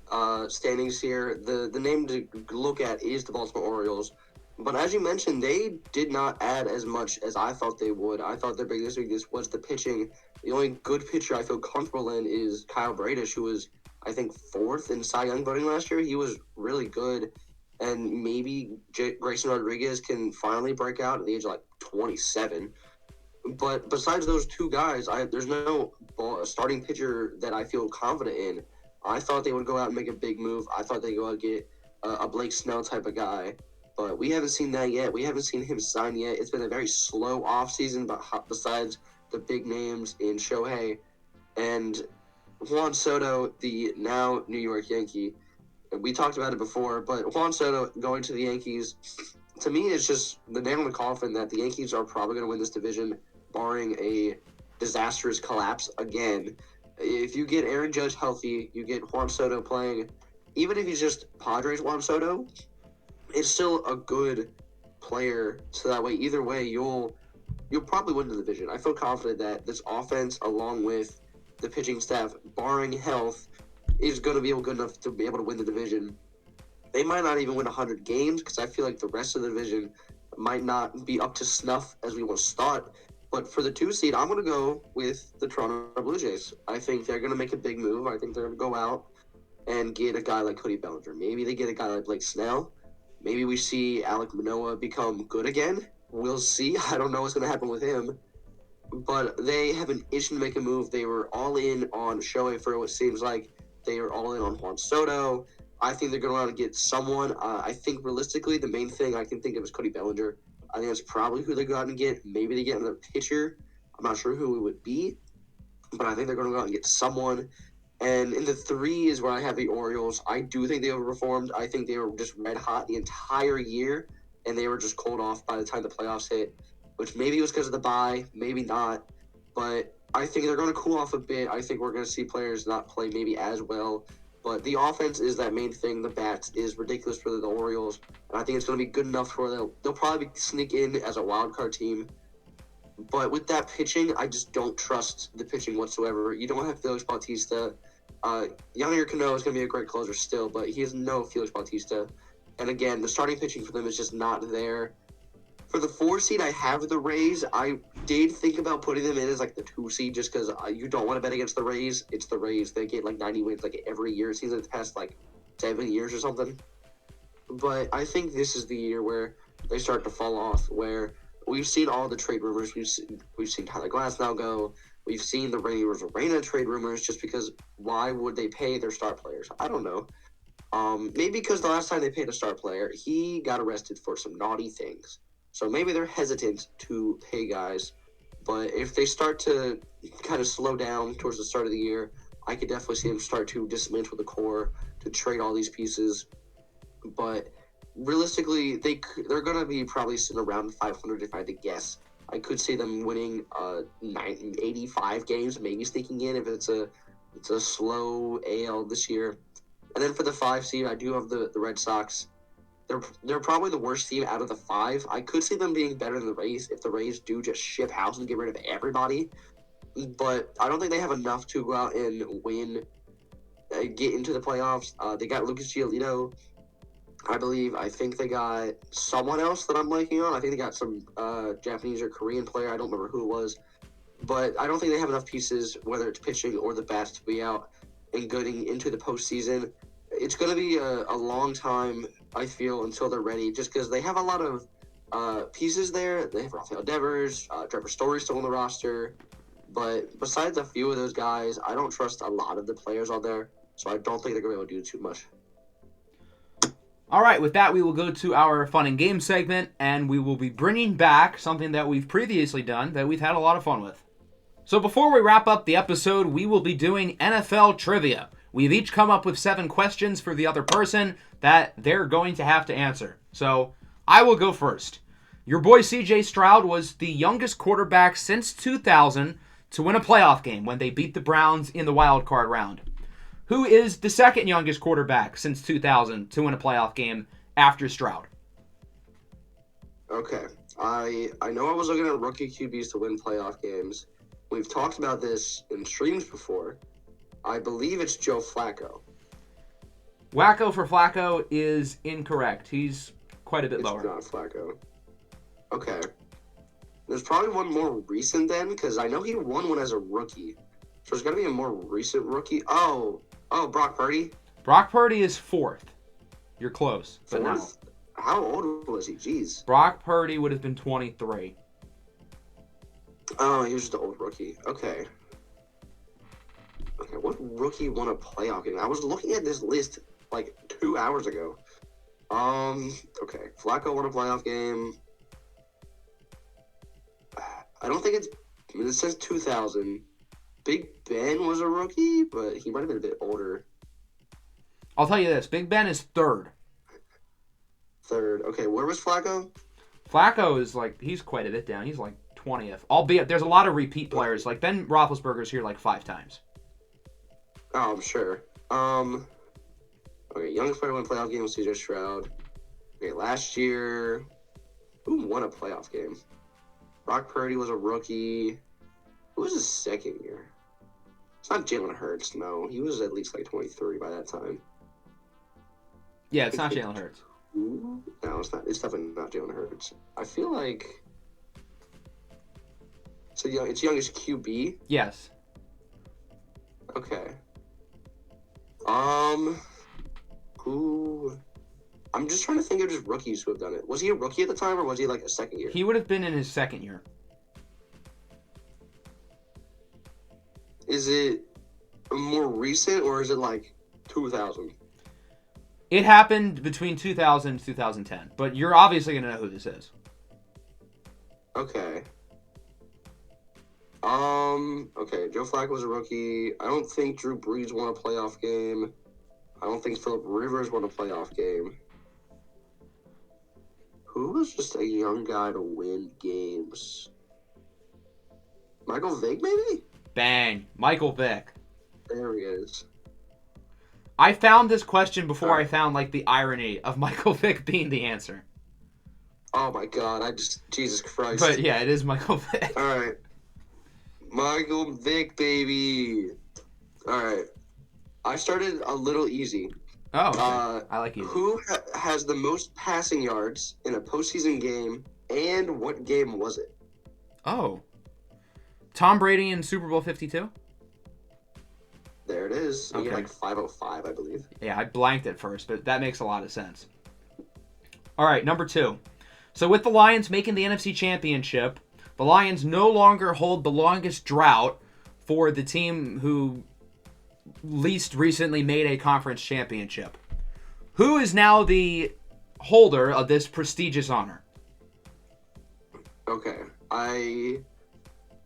standings here. The name to look at is the Baltimore Orioles. But as you mentioned, they did not add as much as I thought they would. I thought their biggest weakness was the pitching. The only good pitcher I feel comfortable in is Kyle Bradish, who was, I think, 4th in Cy Young voting last year. He was really good. And maybe Grayson Rodriguez can finally break out at the age of, 27. But besides those two guys, there's no starting pitcher that I feel confident in. I thought they would go out and make a big move. I thought they'd go out and get a Blake Snell type of guy. But we haven't seen that yet. We haven't seen him sign yet. It's been a very slow offseason, but besides the big names in Shohei and Juan Soto, the now New York Yankee. We talked about it before, but Juan Soto going to the Yankees, to me, it's just the nail in the coffin that the Yankees are probably going to win this division, barring a disastrous collapse again. If you get Aaron Judge healthy, you get Juan Soto playing, even if he's just Padres Juan Soto, it's still a good player. So that way, either way, you'll probably win the division. I feel confident that this offense, along with the pitching staff, barring health, is going to be good enough to be able to win the division. They might not even win 100 games because I feel like the rest of the division might not be up to snuff as we once thought. But for the 2 seed, I'm going to go with the Toronto Blue Jays. I think they're going to make a big move. I think they're going to go out and get a guy like Cody Bellinger. Maybe they get a guy like Blake Snell. Maybe we see Alek Manoah become good again. We'll see. I don't know what's going to happen with him. But they have an itch to make a move. They were all in on Shohei for what seems like. They are all in on Juan Soto. I think they're going to want to get someone. I think realistically, the main thing I can think of is Cody Bellinger. I think that's probably who they go out and get. Maybe they get another pitcher. I'm not sure who it would be. But I think they're going to go out and get someone. And in the 3 is where I have the Orioles. I do think they overperformed. I think they were just red hot the entire year, and they were just cold off by the time the playoffs hit, which maybe was because of the bye, maybe not. But I think they're going to cool off a bit. I think we're going to see players not play maybe as well. But the offense is that main thing. The bats is ridiculous for the Orioles, and I think it's going to be good enough for them. They'll probably sneak in as a wild card team. But with that pitching, I just don't trust the pitching whatsoever. You don't have Felix Bautista. Yonder Cano is going to be a great closer still, but he has no Felix Bautista. And again, the starting pitching for them is just not there. For the 4 seed, I have the Rays. I did think about putting them in as the 2 seed just because you don't want to bet against the Rays. It's the Rays. They get 90 wins every year. It seems like the past 7 years or something. But I think this is the year where they start to fall off, where we've seen all the trade rumors. We've seen Tyler Glass now go. We've seen the Reina trade rumors just because why would they pay their star players? I don't know. Maybe because the last time they paid a star player, he got arrested for some naughty things. So maybe they're hesitant to pay guys. But if they start to kind of slow down towards the start of the year, I could definitely see them start to dismantle the core, to trade all these pieces. But realistically, they're going to be probably sitting around 500 if I had to guess. I could see them winning 85 games, maybe sneaking in if it's a slow AL this year. And then for the 5 seed, I do have the Red Sox. They're probably the worst team out of the 5. I could see them being better than the Rays if the Rays do just ship house and get rid of everybody. But I don't think they have enough to go out and win, get into the playoffs. They got Lucas Giolito, I believe. I think they got someone else that I'm blanking on. I think they got some Japanese or Korean player. I don't remember who it was. But I don't think they have enough pieces, whether it's pitching or the bats, to be out and getting into the postseason. It's going to be a long time, I feel, until they're ready, just because they have a lot of pieces there. They have Rafael Devers, Trevor Story still on the roster. But besides a few of those guys, I don't trust a lot of the players on there. So I don't think they're going to be able to do too much. All right, with that, we will go to our fun and game segment, and we will be bringing back something that we've previously done that we've had a lot of fun with. So before we wrap up the episode, we will be doing NFL trivia. We've each come up with 7 questions for the other person that they're going to have to answer. So I will go first. Your boy CJ Stroud was the youngest quarterback since 2000 to win a playoff game when they beat the Browns in the wild card round. Who is the second youngest quarterback since 2000 to win a playoff game after Stroud? Okay. I know I was looking at rookie QBs to win playoff games. We've talked about this in streams before. I believe it's Joe Flacco. Wacko for Flacco is incorrect. He's quite a bit lower. It's not Flacco. Okay. There's probably one more recent then, because I know he won one as a rookie. So there's got to be a more recent rookie. Oh, Brock Purdy? Brock Purdy is 4th. You're close, but no. How old was he? Jeez. Brock Purdy would have been 23. Oh, he was just an old rookie. Okay, what rookie won a playoff game? I was looking at this list like 2 hours ago. Okay. Flacco won a playoff game. I don't think it says 2000. Big Ben was a rookie, but he might have been a bit older. I'll tell you this. Big Ben is 3rd. 3rd. Okay, where was Flacco? Flacco is he's quite a bit down. He's 20th. Albeit, there's a lot of repeat players. Like, Ben Roethlisberger's here 5 times. Oh, I'm sure. Okay, youngest player to win a playoff game was CJ Stroud. Okay, last year, who won a playoff game? Brock Purdy was a rookie. Who was his second year? It's not Jalen Hurts, no. He was at least 23 by that time. Yeah, it's not Jalen Hurts. No, it's not. It's definitely not Jalen Hurts. I feel like it's youngest QB. Yes. Okay. Who? I'm just trying to think of just rookies who have done it. Was he a rookie at the time, or was he a second year? He would have been in his second year. Is it more recent, or is it 2000? It happened between 2000 and 2010, but you're obviously going to know who this is. Okay. Okay, Joe Flacco was a rookie. I don't think Drew Brees won a playoff game. I don't think Phillip Rivers won a playoff game. Who was just a young guy to win games? Michael Vick, maybe? Bang. Michael Vick. There he is. I found this question before I found the irony of Michael Vick being the answer. Oh my god, Jesus Christ. But yeah, it is Michael Vick. Alright. Michael Vick, baby. Alright. I started a little easy. Oh, okay. I like easy. Who has the most passing yards in a postseason game, and what game was it? Oh. Tom Brady in Super Bowl 52? There it is. You Okay. get 505, I believe. Yeah, I blanked at first, but that makes a lot of sense. All right, number 2. So with the Lions making the NFC Championship, the Lions no longer hold the longest drought for the team who least recently made a conference championship. Who is now the holder of this prestigious honor? Okay. I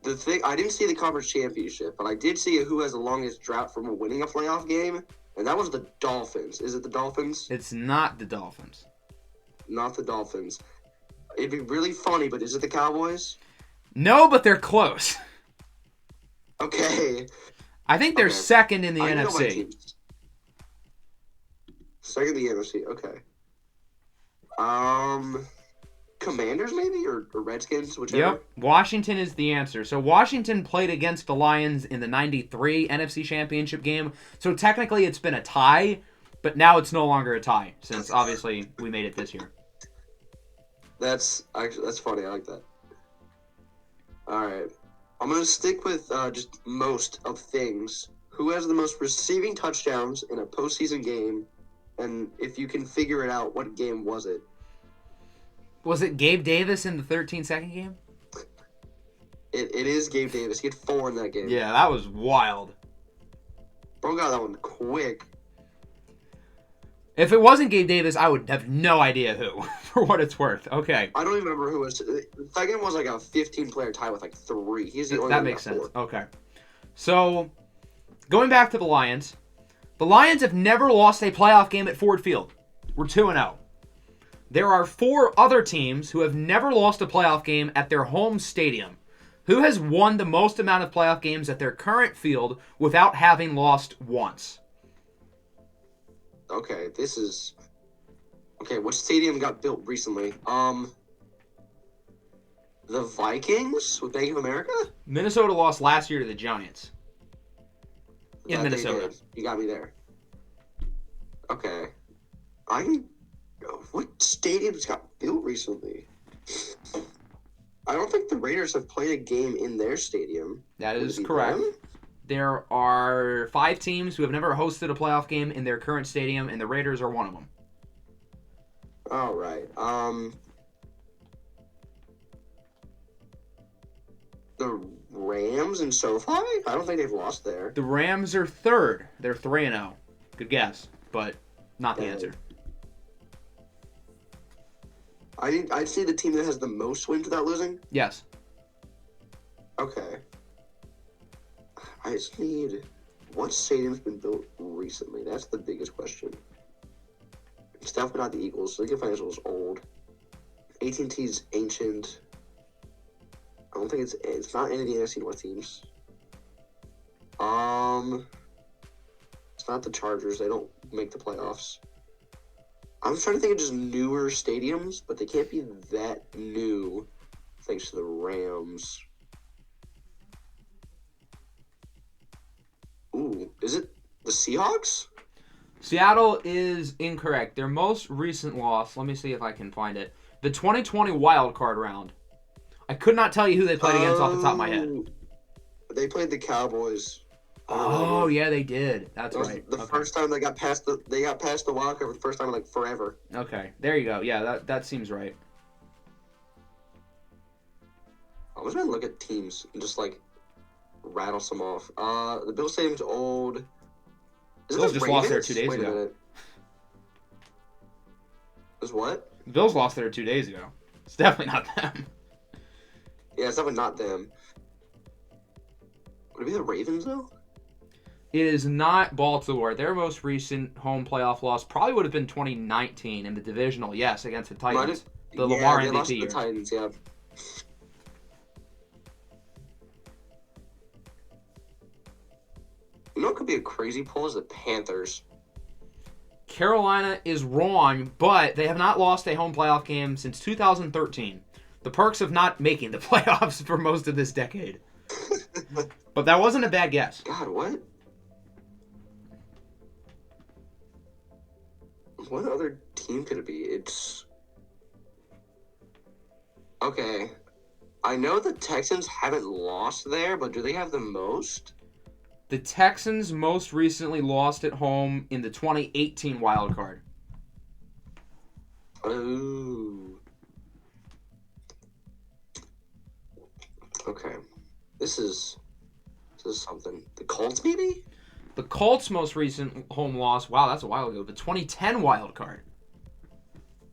didn't see the conference championship, but I did see who has the longest drought from winning a playoff game, and that was the Dolphins. Is it the Dolphins? It's not the Dolphins. Not the Dolphins. It'd be really funny, but is it the Cowboys? No, but they're close. Okay. I think they're second in the I know my NFC. teams. Second in the NFC, okay. Commanders maybe, or Redskins, whichever. Yep, Washington is the answer. So Washington played against the Lions in the 93 NFC Championship game. So technically it's been a tie, but now it's no longer a tie since obviously we made it this year. That's funny. I like that. All right. I'm going to stick with just most of things. Who has the most receiving touchdowns in a postseason game? And if you can figure it out, what game was it? Was it Gabe Davis in the 13-second game? It is Gabe Davis. He had 4 in that game. Yeah, that was wild. Bro got that one quick. If it wasn't Gabe Davis, I would have no idea who, for what it's worth. Okay. I don't even remember who it was. That game was like a 15-player tie with like 3. He's the only one That makes sense. 4. Okay. So, going back to the Lions have never lost a playoff game at Ford Field. We're 2-0. There are 4 other teams who have never lost a playoff game at their home stadium. Who has won the most amount of playoff games at their current field without having lost once? Okay, what stadium got built recently? The Vikings with Bank of America? Minnesota lost last year to the Giants. In That they Minnesota. did. You got me there. Okay. What stadiums got built recently? I don't think the Raiders have played a game in their stadium. That Would is it be correct. them? There are 5 teams who have never hosted a playoff game in their current stadium, and the Raiders are one of them. All right. The Rams and SoFi? I don't think they've lost there. The Rams are third. They're 3-0. Good guess, but not the answer. I'd say the team that has the most wins without losing. Yes. Okay. I just need... What stadium's been built recently? That's the biggest question. It's definitely not the Eagles. Lincoln Financial is old. AT&T's ancient. I don't think it's not any of the NFC North teams. It's not the Chargers. They don't make the playoffs. I'm trying to think of just newer stadiums, but they can't be that new thanks to the Rams. Ooh, is it the Seahawks? Seattle is incorrect. Their most recent loss, let me see if I can find it. The 2020 wild card round. I could not tell you who they played against off the top of my head. They played the Cowboys. Oh, yeah, they did. That's That was right. the first time they got past the wild card for the first time in like forever. Okay, there you go. Yeah, that seems right. I was gonna look at teams and just like rattle some off. The Bills Stadium's old. Is it Bills the just lost there Ravens? 2 days Wait a ago. minute. Is what? The Bills lost there 2 days ago. It's definitely not them. Yeah, it's definitely not them. Would it be the Ravens though? It is not Baltimore. Their most recent home playoff loss probably would have been 2019 in the divisional, yes, against the Titans. The Lamar they lost to MVP the year. Titans, yeah. You know what could be a crazy pull is the Panthers. Carolina is wrong, but they have not lost a home playoff game since 2013. The perks of not making the playoffs for most of this decade. But that wasn't a bad guess. God, what? What other team could it be? It's... Okay. I know the Texans haven't lost there, but do they have the most? The Texans most recently lost at home in the 2018 wild card. Oh. Okay. This is This is something. The Colts, maybe? The Colts' most recent home loss, wow, that's a while ago, the 2010 wild card.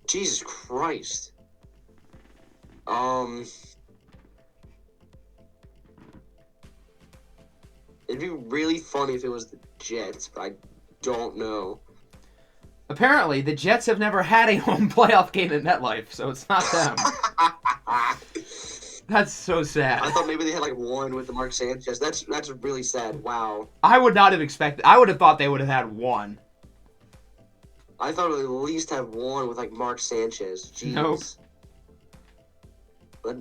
Jesus Christ. It'd be really funny if it was the Jets, but I don't know. Apparently, the Jets have never had a home playoff game at MetLife, so it's not them. That's so sad. I thought maybe they had like one with the Mark Sanchez. That's really sad. Wow. I would not have expected. I would have thought they would have had one. I thought it would at least have one with like Mark Sanchez. Jeez. Nope.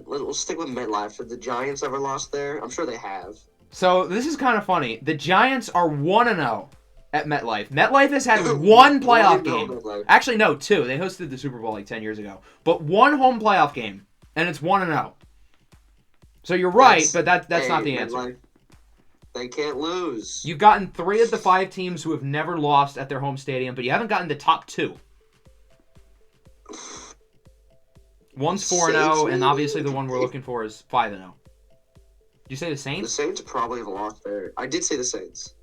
We'll stick with MetLife. Have the Giants ever lost there? I'm sure they have. So this is kind of funny. The Giants are 1-0 at MetLife. MetLife has had one playoff game. Actually, no, two. They hosted the Super Bowl like 10 years ago. But one home playoff game, and it's 1-0. So you're right, but that's not the answer. MetLife, they can't lose. You've gotten 3 of the 5 teams who have never lost at their home stadium, but you haven't gotten the top 2. One's 4-0, and obviously the one we're looking for is 5-0. Did you say the The Saints? Saints probably have lost there. I did say the Saints.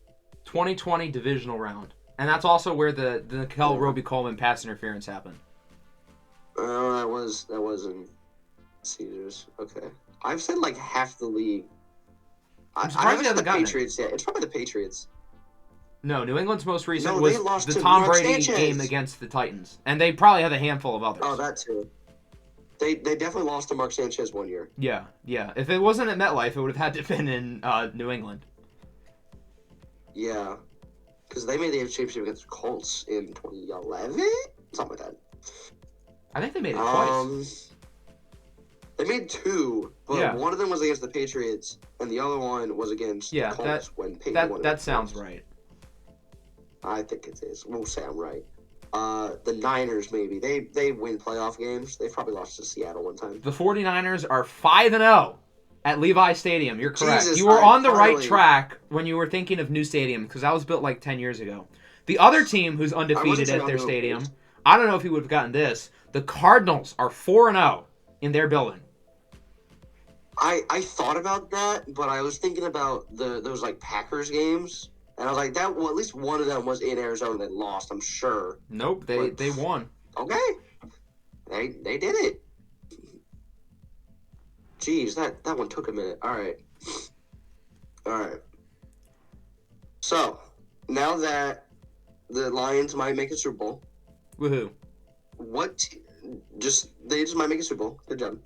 2020 divisional round. And that's also where the Nickel Roby-Coleman pass interference happened. Oh, that was in Caesars. Okay. I've said like half the league. I'm surprised you haven't gotten Patriots yet. It's probably the Patriots. No, New England's most recent No, was they lost the to Tom Mark Brady Sanchez. game against the Titans. And they probably have a handful of others. Oh, that too. They definitely lost to Mark Sanchez one year. Yeah. If it wasn't at MetLife, it would have had to have been in New England. Yeah. Because they made the AFC Championship against the Colts in 2011? Something like that. I think they made it twice. They made 2, but one of them was against the Patriots, and the other one was against the Colts when Peyton won. That sounds right. I think it is. We'll say I'm right. The Niners, maybe. They win playoff games. They've probably lost to Seattle one time. The 49ers are 5-0 at Levi Stadium. You're correct. Jesus, you were on the right track when you were thinking of new stadium, because that was built like 10 years ago. The other team who's undefeated at their stadium, I don't know if he would have gotten this. The Cardinals are 4-0 in their building. I thought about that, but I was thinking about those like Packers games, and I was like, at least one of them was in Arizona that lost, I'm sure. Nope, they won. Okay, they did it. Jeez, that one took a minute. All right. So now that the Lions might make a Super Bowl, Woohoo! They just might make a Super Bowl. Good job.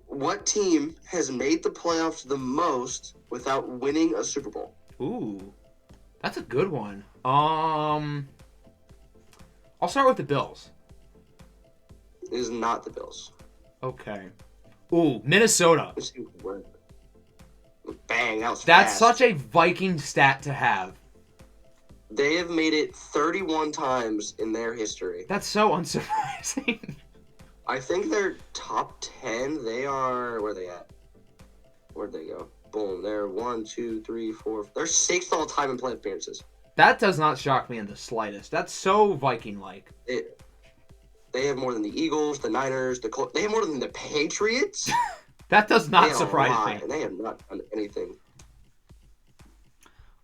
What team has made the playoffs the most without winning a Super Bowl? Ooh, that's a good one. I'll start with the Bills. It is not the Bills. Okay. Ooh, Minnesota. Bang, that was That's fast. such a Viking stat to have. They have made it 31 times in their history. That's so unsurprising. I think they're top 10. They are... Where are they at? Where'd they go? Boom. They're 1, 2, 3, 4... They're 6th all-time in playoff appearances. That does not shock me in the slightest. That's so Viking-like. They have more than the Eagles, the Niners, the Colts. They have more than the Patriots. That does not surprise me. And they have not done anything.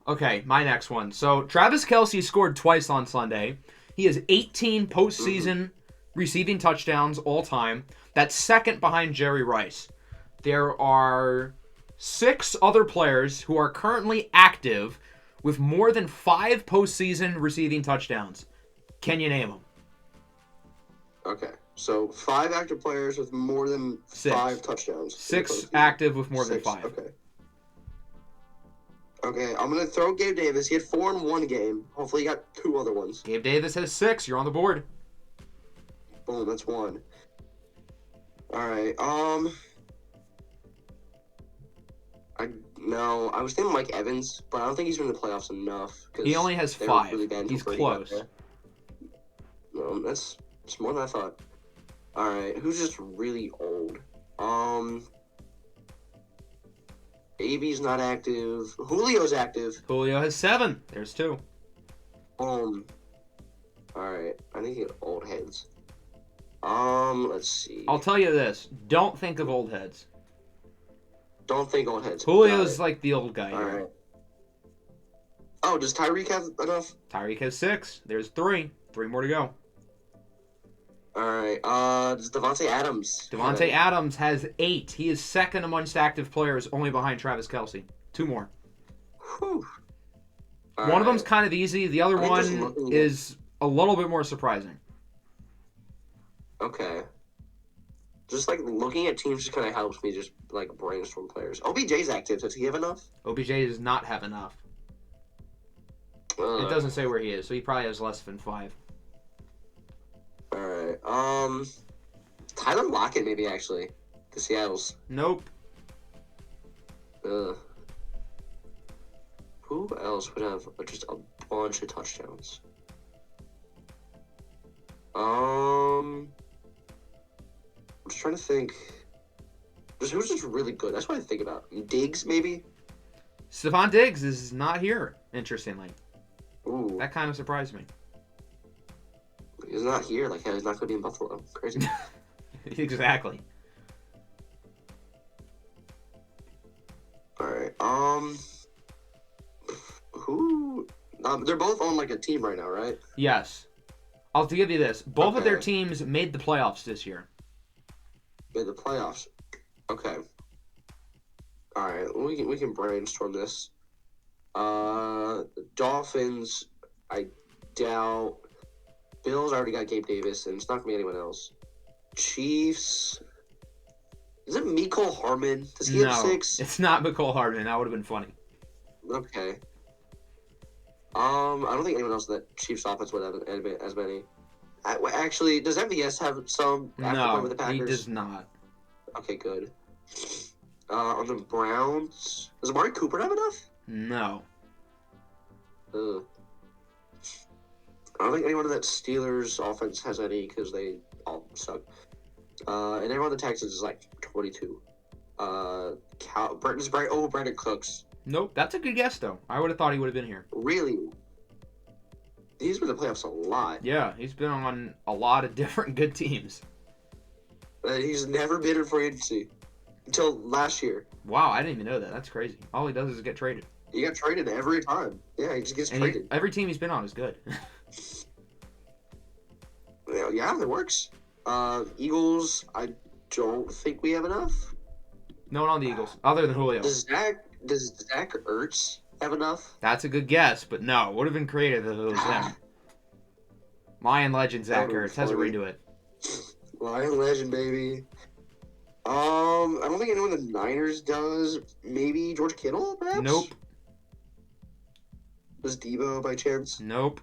Okay, my next one. So, Travis Kelce scored twice on Sunday. He has 18 postseason receiving touchdowns all time. That's second behind Jerry Rice. There are 6 other players who are currently active with more than 5 postseason receiving touchdowns. Can you name them? Okay, so 5 active players with more than 5 touchdowns. 6 active with more than 5. Okay, I'm going to throw Gabe Davis. He had 4 in one game. Hopefully he got 2 other ones. Gabe Davis has 6. You're on the board. Boom, that's 1. All right, I was thinking Mike Evans, but I don't think he's been in the playoffs enough. He only has 5. Really he's close. No, that's more than I thought. All right, who's just really old? AB's not active. Julio's active. Julio has 7. There's 2. All right, I need to get old heads. Let's see. I'll tell you this. Don't think of old heads. Don't think old heads. Julio's like the old guy All here. right. Oh, does Tyreek have enough? Tyreek has 6. There's 3. 3 more to go. All right. Does Devontae Adams? have Devontae any? Adams has 8. He is second amongst active players, only behind Travis Kelce. 2 more. Whew. All One of them's right. kind of easy. The other I think just one looking at- is a little bit more surprising. Okay. Just like looking at teams just kind of helps me just like brainstorm players. OBJ's active. Does he have enough? OBJ does not have enough. It doesn't say where he is, so he probably has less than 5. All right. Tyler Lockett maybe actually. The Seattle's. Nope. Who else would have just a bunch of touchdowns? I'm just trying to think. Just who's just really good? That's what I think about. Diggs maybe. Stephon Diggs is not here, interestingly. Ooh, That kind of surprised me. he's not here. Like he's not going to be in Buffalo. Crazy. Exactly. All right. Who? They're both on like a team right now, right? Yes. I'll give you this. Both of their Okay. teams made the playoffs this year. In the playoffs. Okay. All right. We can brainstorm this. Dolphins. I doubt. Bills already got Gabe Davis, and it's not gonna be anyone else. Chiefs. Is it Mecole Hardman? Does he have 6? It's not McCole Hardman. That would have been funny. Okay. I don't think anyone else in that Chiefs offense would have as many. Actually, does MVS have some after playing No, with the Packers? he does not. Okay, good. On the Browns, does Amari Cooper have enough? No. Ugh. I don't think anyone in that Steelers offense has any because they all suck. And everyone in the Texans is like 22. Brandon Cooks. Nope. That's a good guess, though. I would have thought he would have been here. Really? He's been in the playoffs a lot. Yeah, he's been on a lot of different good teams. He's never been in free agency until last year. Wow, I didn't even know that. That's crazy. All he does is get traded. He got traded every time. Yeah, he just gets And traded. every team he's been on is good. Yeah, it works. Eagles, I don't think we have enough. No one on the Eagles, other than Julio. Does Zach Ertz have enough? That's a good guess, but no. It would have been creative if it was him. Lion legend Zach That would've Ertz been has a funny. redo it. Lion legend, baby. I don't think anyone in the Niners does. Maybe George Kittle, perhaps? Nope. Does Debo by chance? Nope.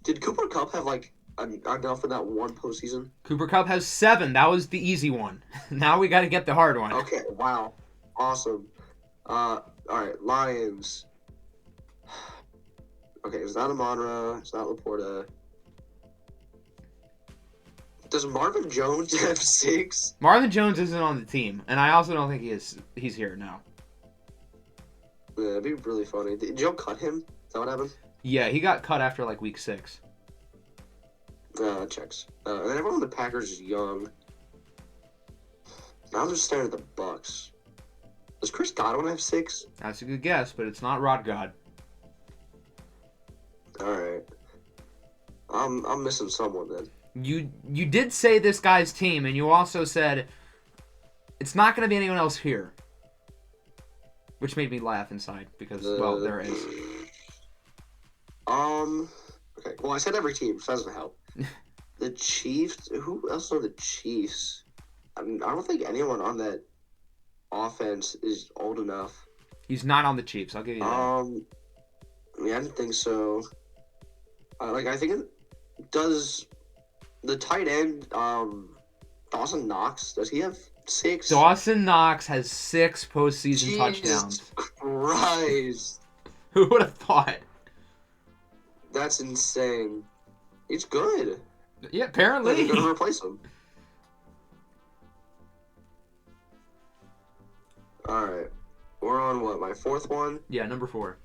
Did Cooper Kupp have like enough in that one postseason? Cooper Kupp has 7. That was the easy one. Now we got to get the hard one. Okay, wow, awesome. All right, Lions. Okay, it's not Amon-Ra, it's not Laporta. Does Marvin Jones have 6? Marvin Jones isn't on the team, and I also don't think he's here now. Yeah, that'd be really funny. Did Joe cut him? Is that what happened? Yeah, he got cut after like week 6. That checks. And then everyone on the Packers is young. Now I'm just staring at the Bucks. Does Chris Godwin have 6? That's a good guess, but it's not Rod God. All right. I'm missing someone then. You did say this guy's team, and you also said it's not going to be anyone else here, which made me laugh inside because well there is. Okay. Well, I said every team, so that doesn't help. The Chiefs. Who else are the Chiefs? I don't think anyone on that offense is old enough. He's not on the Chiefs. I'll give you that. Yeah, I didn't think so. I think it does. The tight end, Dawson Knox. Does he have 6? Dawson Knox has 6 postseason Jesus touchdowns. Christ, Who would have thought? that's insane. He's good. Yeah, apparently. They're gonna replace him. All right, we're on what? My 4th one. Yeah, number 4.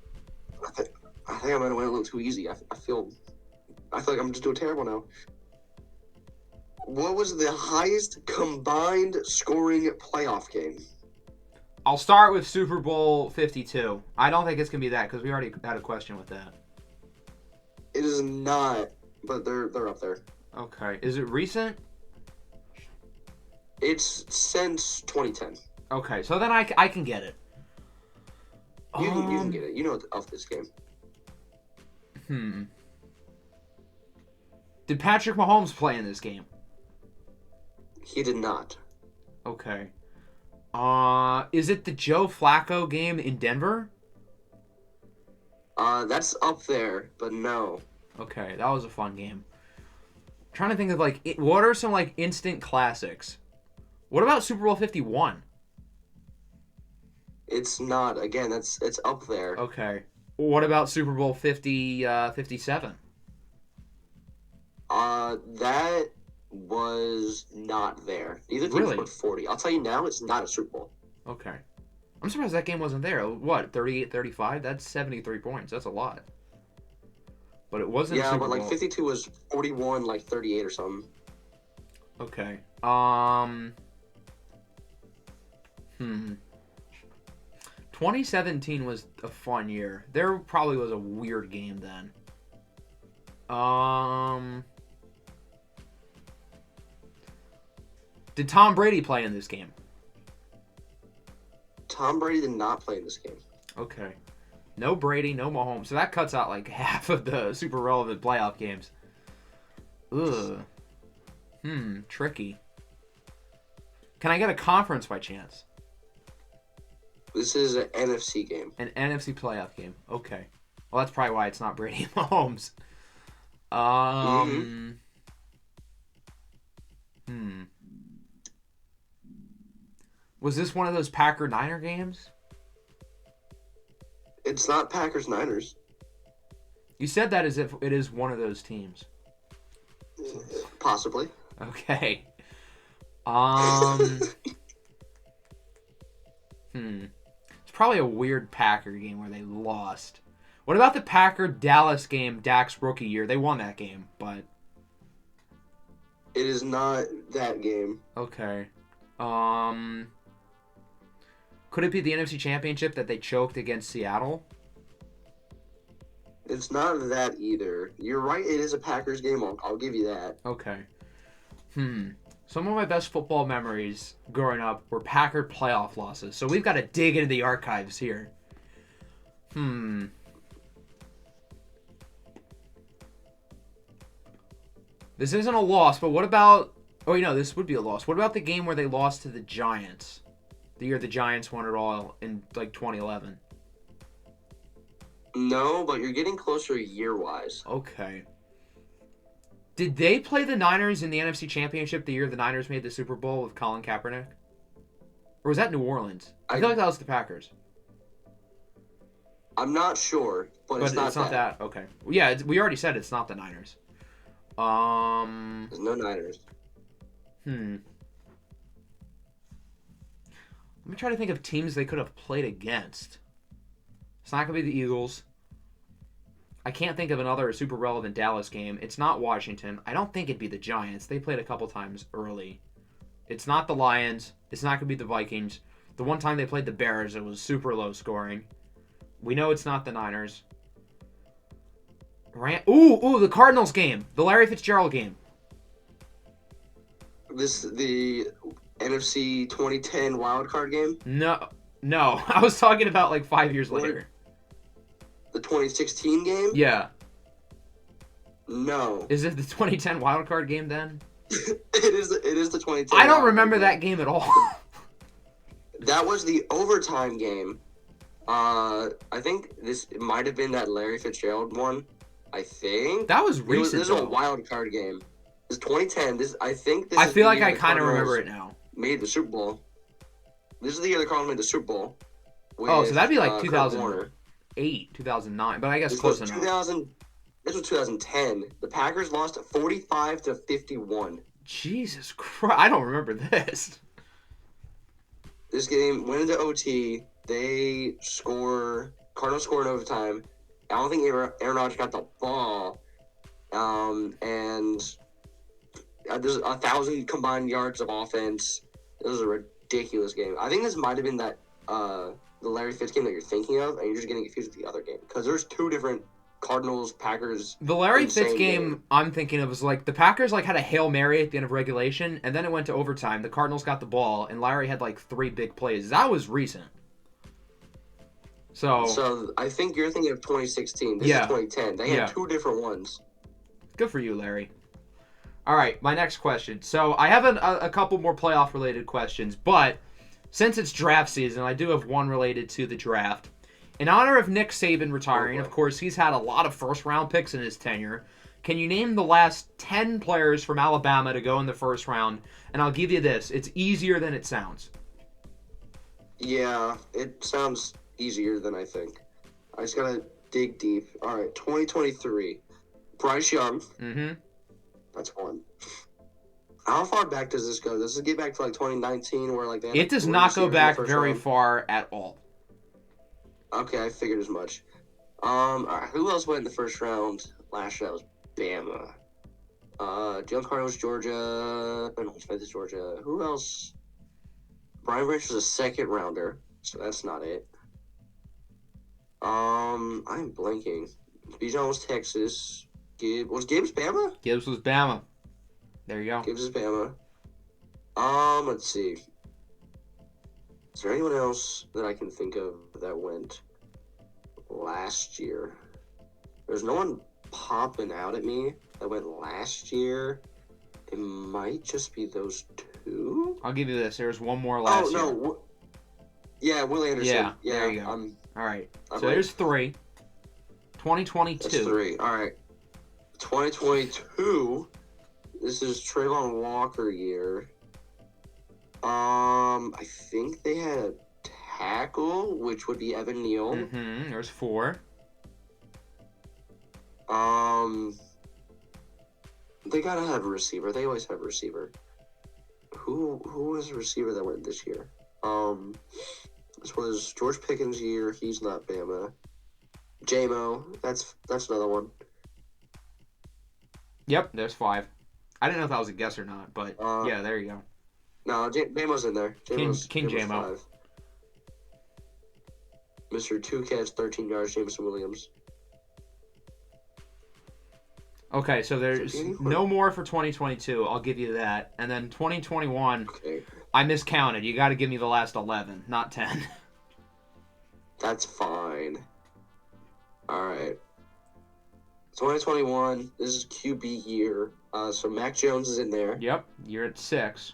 I think I might have went a little too easy. I feel like I'm just doing terrible now. What was the highest combined scoring playoff game? I'll start with Super Bowl 52. I don't think it's going to be that because we already had a question with that. It is not, but they're up there. Okay. Is it recent? It's since 2010. Okay, so then I can get it. You can get it. You know of this game. Did Patrick Mahomes play in this game? He did not. Okay. Is it the Joe Flacco game in Denver? That's up there, but no. Okay, that was a fun game. I'm trying to think of what are some instant classics? What about Super Bowl 51? It's not. Again, it's up there. Okay. What about Super Bowl 57? That was not there. Neither team Really? scored 40. I'll tell you now, it's not a Super Bowl. Okay. I'm surprised that game wasn't there. What, 38-35? That's 73 points. That's a lot. But it wasn't Yeah, Super but Bowl. 52 was 41, 38 or something. Okay. 2017 was a fun year. There probably was a weird game then. Did Tom Brady play in this game? Tom Brady did not play in this game. Okay. No Brady, no Mahomes. So that cuts out half of the super relevant playoff games. Ugh. Tricky. Can I get a conference by chance? This is an NFC game. An NFC playoff game. Okay. Well, that's probably why it's not Brady and Mahomes. Was this one of those Packer-Niner games? It's not Packers-Niners. You said that as if it is one of those teams. Possibly. Okay. It's probably a weird Packer game where they lost. What about the Packer-Dallas game, Dak's rookie year? They won that game, but... It is not that game. Okay. Could it be the NFC Championship that they choked against Seattle? It's not that either. You're right, it is a Packers game. I'll give you that. Okay. Some of my best football memories growing up were Packer playoff losses. So we've got to dig into the archives here. This isn't a loss, but what about... Oh, this would be a loss. What about the game where they lost to the Giants? The year the Giants won it all in 2011. No, but you're getting closer year-wise. Okay. Did they play the Niners in the NFC Championship the year the Niners made the Super Bowl with Colin Kaepernick? Or was that New Orleans? I feel like that was the Packers. I'm not sure, but it's not that. Okay. Yeah, we already said it's not the Niners. There's no Niners. Let me try to think of teams they could have played against. It's not going to be the Eagles. I can't think of another super relevant Dallas game. It's not Washington. I don't think it'd be the Giants. They played a couple times early. It's not the Lions. It's not going to be the Vikings. The one time they played the Bears, it was super low scoring. We know it's not the Niners. The Cardinals game. The Larry Fitzgerald game. The NFC 2010 wildcard game? No. I was talking about 5 years later. The 2016 game? Yeah. No. Is it the 2010 wildcard game then? It is the 2010. I don't remember that game at all. That was the overtime game. I think this might have been that Larry Fitzgerald one. I think. That was recent. This is a wild card game. This is 2010. I feel like I kind of remember it now. Made the Super Bowl. This is the year the Cardinals made the Super Bowl. So that'd be 2008, 2009. But I guess close enough. This was 2010. The Packers lost 45-51. Jesus Christ! I don't remember this. This game went into OT. Cardinals scored in overtime. I don't think Aaron Rodgers got the ball. And There's 1,000 combined yards of offense. It was a ridiculous game. I think this might have been that the Larry Fitz game that you're thinking of, and you're just getting confused with the other game because there's two different Cardinals Packers. The Larry Fitz game I'm thinking of was like the Packers like had a Hail Mary at the end of regulation, and then it went to overtime. The Cardinals got the ball, and Larry had like 3 big plays. That was recent. So I think you're thinking of 2016. This is 2010. They had 2 different ones. Good for you, Larry. All right, my next question. So I have a couple more playoff-related questions, but since it's draft season, I do have one related to the draft. In honor of Nick Saban retiring, of course, he's had a lot of first-round picks in his tenure. Can you name the last 10 players from Alabama to go in the first round? And I'll give you this. It's easier than it sounds. Yeah, it sounds easier than I think. I just got to dig deep. All right, 2023. Bryce Young. Mm-hmm. That's one. How far back does this go? Does it get back to like 2019 where like it does not go back very far at all. Okay, I figured as much. All right, who else went in the first round last year? That was Bama. Jalen Carter was Georgia. Bernard Smith is Georgia. Who else? Brian Branch was a second rounder, so that's not it. I'm blanking. Bijan was Texas. Was Gibbs Bama? Gibbs was Bama. There you go. Gibbs is Bama. Let's see. Is there anyone else that I can think of that went last year? There's no one popping out at me that went last year. It might just be those 2. I'll give you this. There's one more last year. Oh, no. Yeah, Willie Anderson. Yeah, there you go. All right. So there's 3. 2022. That's 3. All right. 2022. This is Trayvon Walker year. I think they had a tackle, which would be Evan Neal. Mm-hmm. There's 4. They gotta have a receiver. They always have a receiver. Who was a receiver that went this year? This was George Pickens' year. He's not Bama. J-Mo. That's another one. Yep, there's 5. I didn't know if that was a guess or not, but yeah, there you go. No, J-Mo's in there. King J-Mo. 5. Mr. 2 catch, 13 yards, Jameson Williams. Okay, so there's no more for 2022. I'll give you that. And then 2021, okay. I miscounted. You got to give me the last 11, not 10. That's fine. All right. 2021, this is QB year. So Mac Jones is in there. Yep, you're at 6.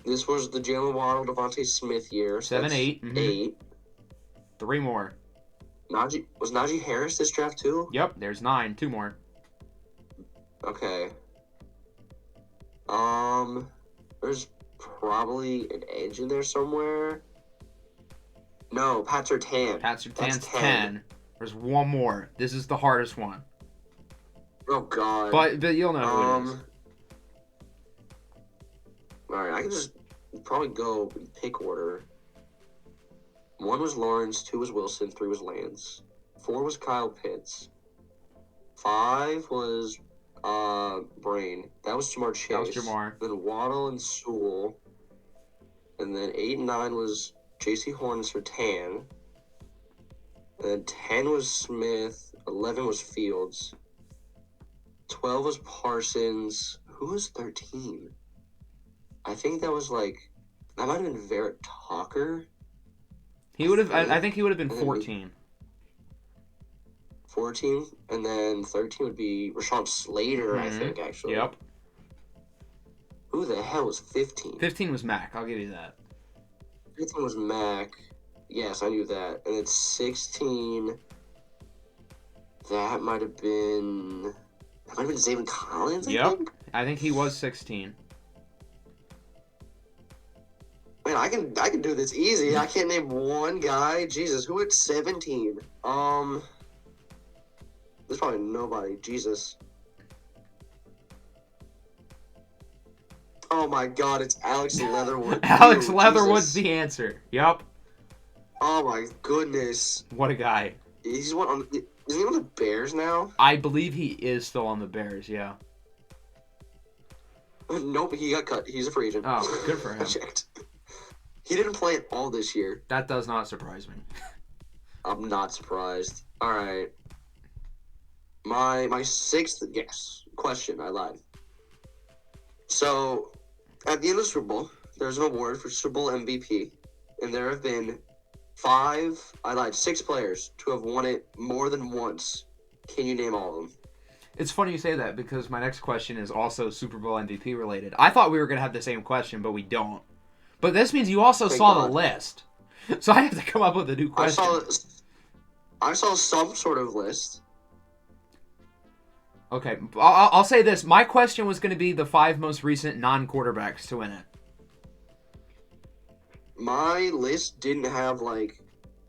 This was the Jalen Waddle, Devontae Smith year. 7, 8. Mm-hmm. 8. 3 more. Was Najee Harris this draft too? Yep, there's 9. 2 more. Okay. There's probably an edge in there somewhere. No, Pat Surtain. Pat Surtain's 10. There's 1 more. This is the hardest one. Oh God. But you'll know who it is. Alright, I can just probably go in pick order. 1 was Lawrence, 2 was Wilson, 3 was Lance, 4 was Kyle Pitts, 5 was Brain. That was Jamar Chase. That was Jamar. Then Waddle and Sewell. And then 8 and 9 was J.C. Horn and Surtain. And then 10 was Smith. 11 was Fields. 12 was Parsons. Who was 13? I think that was that might have been Verrett Tucker. He would have. I think he would have been 14. 14, and then 13 would be Rashawn Slater. Mm-hmm. I think actually. Yep. Who the hell was 15? 15 was Mac. I'll give you that. 15 was Mac. Yes, I knew that. And then 16. That might have been. Zayvon Collins. I think he was 16. Man, I can do this easy. I can't name one guy. Jesus, who at 17? There's probably nobody. Jesus. Oh my God, it's Alex Leatherwood. Alex Leatherwood's the answer. Yep. Oh my goodness. What a guy. He's one Isn't he on the Bears now? I believe he is still on the Bears, yeah. Nope, he got cut. He's a free agent. Oh, good for him. I checked. He didn't play at all this year. That does not surprise me. I'm not surprised. All right. My sixth question. I lied. So, at the end of the Super Bowl, there's an award for Super Bowl MVP, and there have been six players to have won it more than once. Can you name all of them? It's funny you say that because my next question is also Super Bowl MVP related. I thought we were going to have the same question, but we don't. But this means you also saw the list. So I have to come up with a new question. I saw some sort of list. Okay, I'll say this. My question was going to be the 5 most recent non-quarterbacks to win it. My list didn't have I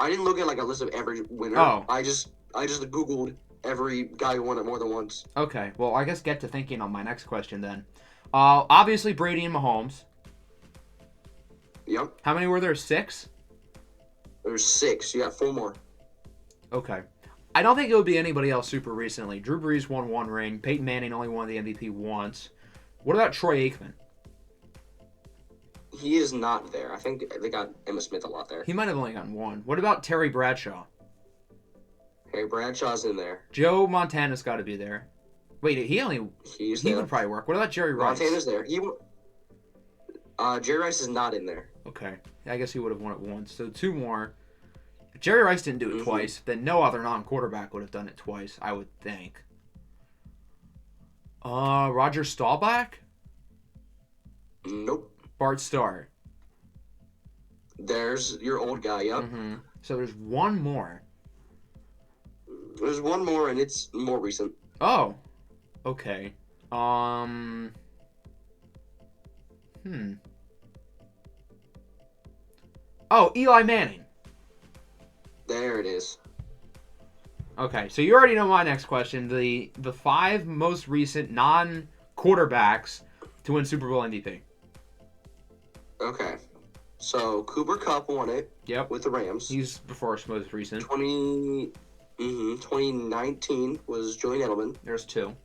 didn't look at a list of every winner. Oh. I just Googled every guy who won it more than once. Okay, well, I guess get to thinking on my next question then. Obviously, Brady and Mahomes. Yep. How many were there? 6? There's 6. You got 4 more. Okay. I don't think it would be anybody else super recently. Drew Brees won 1 ring. Peyton Manning only won the MVP once. What about Troy Aikman? He is not there. I think they got Emma Smith a lot there. He might have only gotten 1. What about Terry Bradshaw? Terry Bradshaw's in there. Joe Montana's got to be there. Wait, he would probably work. What about Jerry Rice? Montana's there. Jerry Rice is not in there. Okay. I guess he would have won it once. So 2 more. If Jerry Rice didn't do it twice, then no other non-quarterback would have done it twice, I would think. Roger Staubach? Nope. Bart Starr. There's your old guy, yep. Mm-hmm. So there's 1 more. There's 1 more, and it's more recent. Oh. Okay. Oh, Eli Manning. There it is. Okay, so you already know my next question. The 5 most recent non-quarterbacks to win Super Bowl MVP. Okay. So, Cooper Kupp won it. Yep. With the Rams. He's before most recent. 2019 was Julian Edelman. There's 2.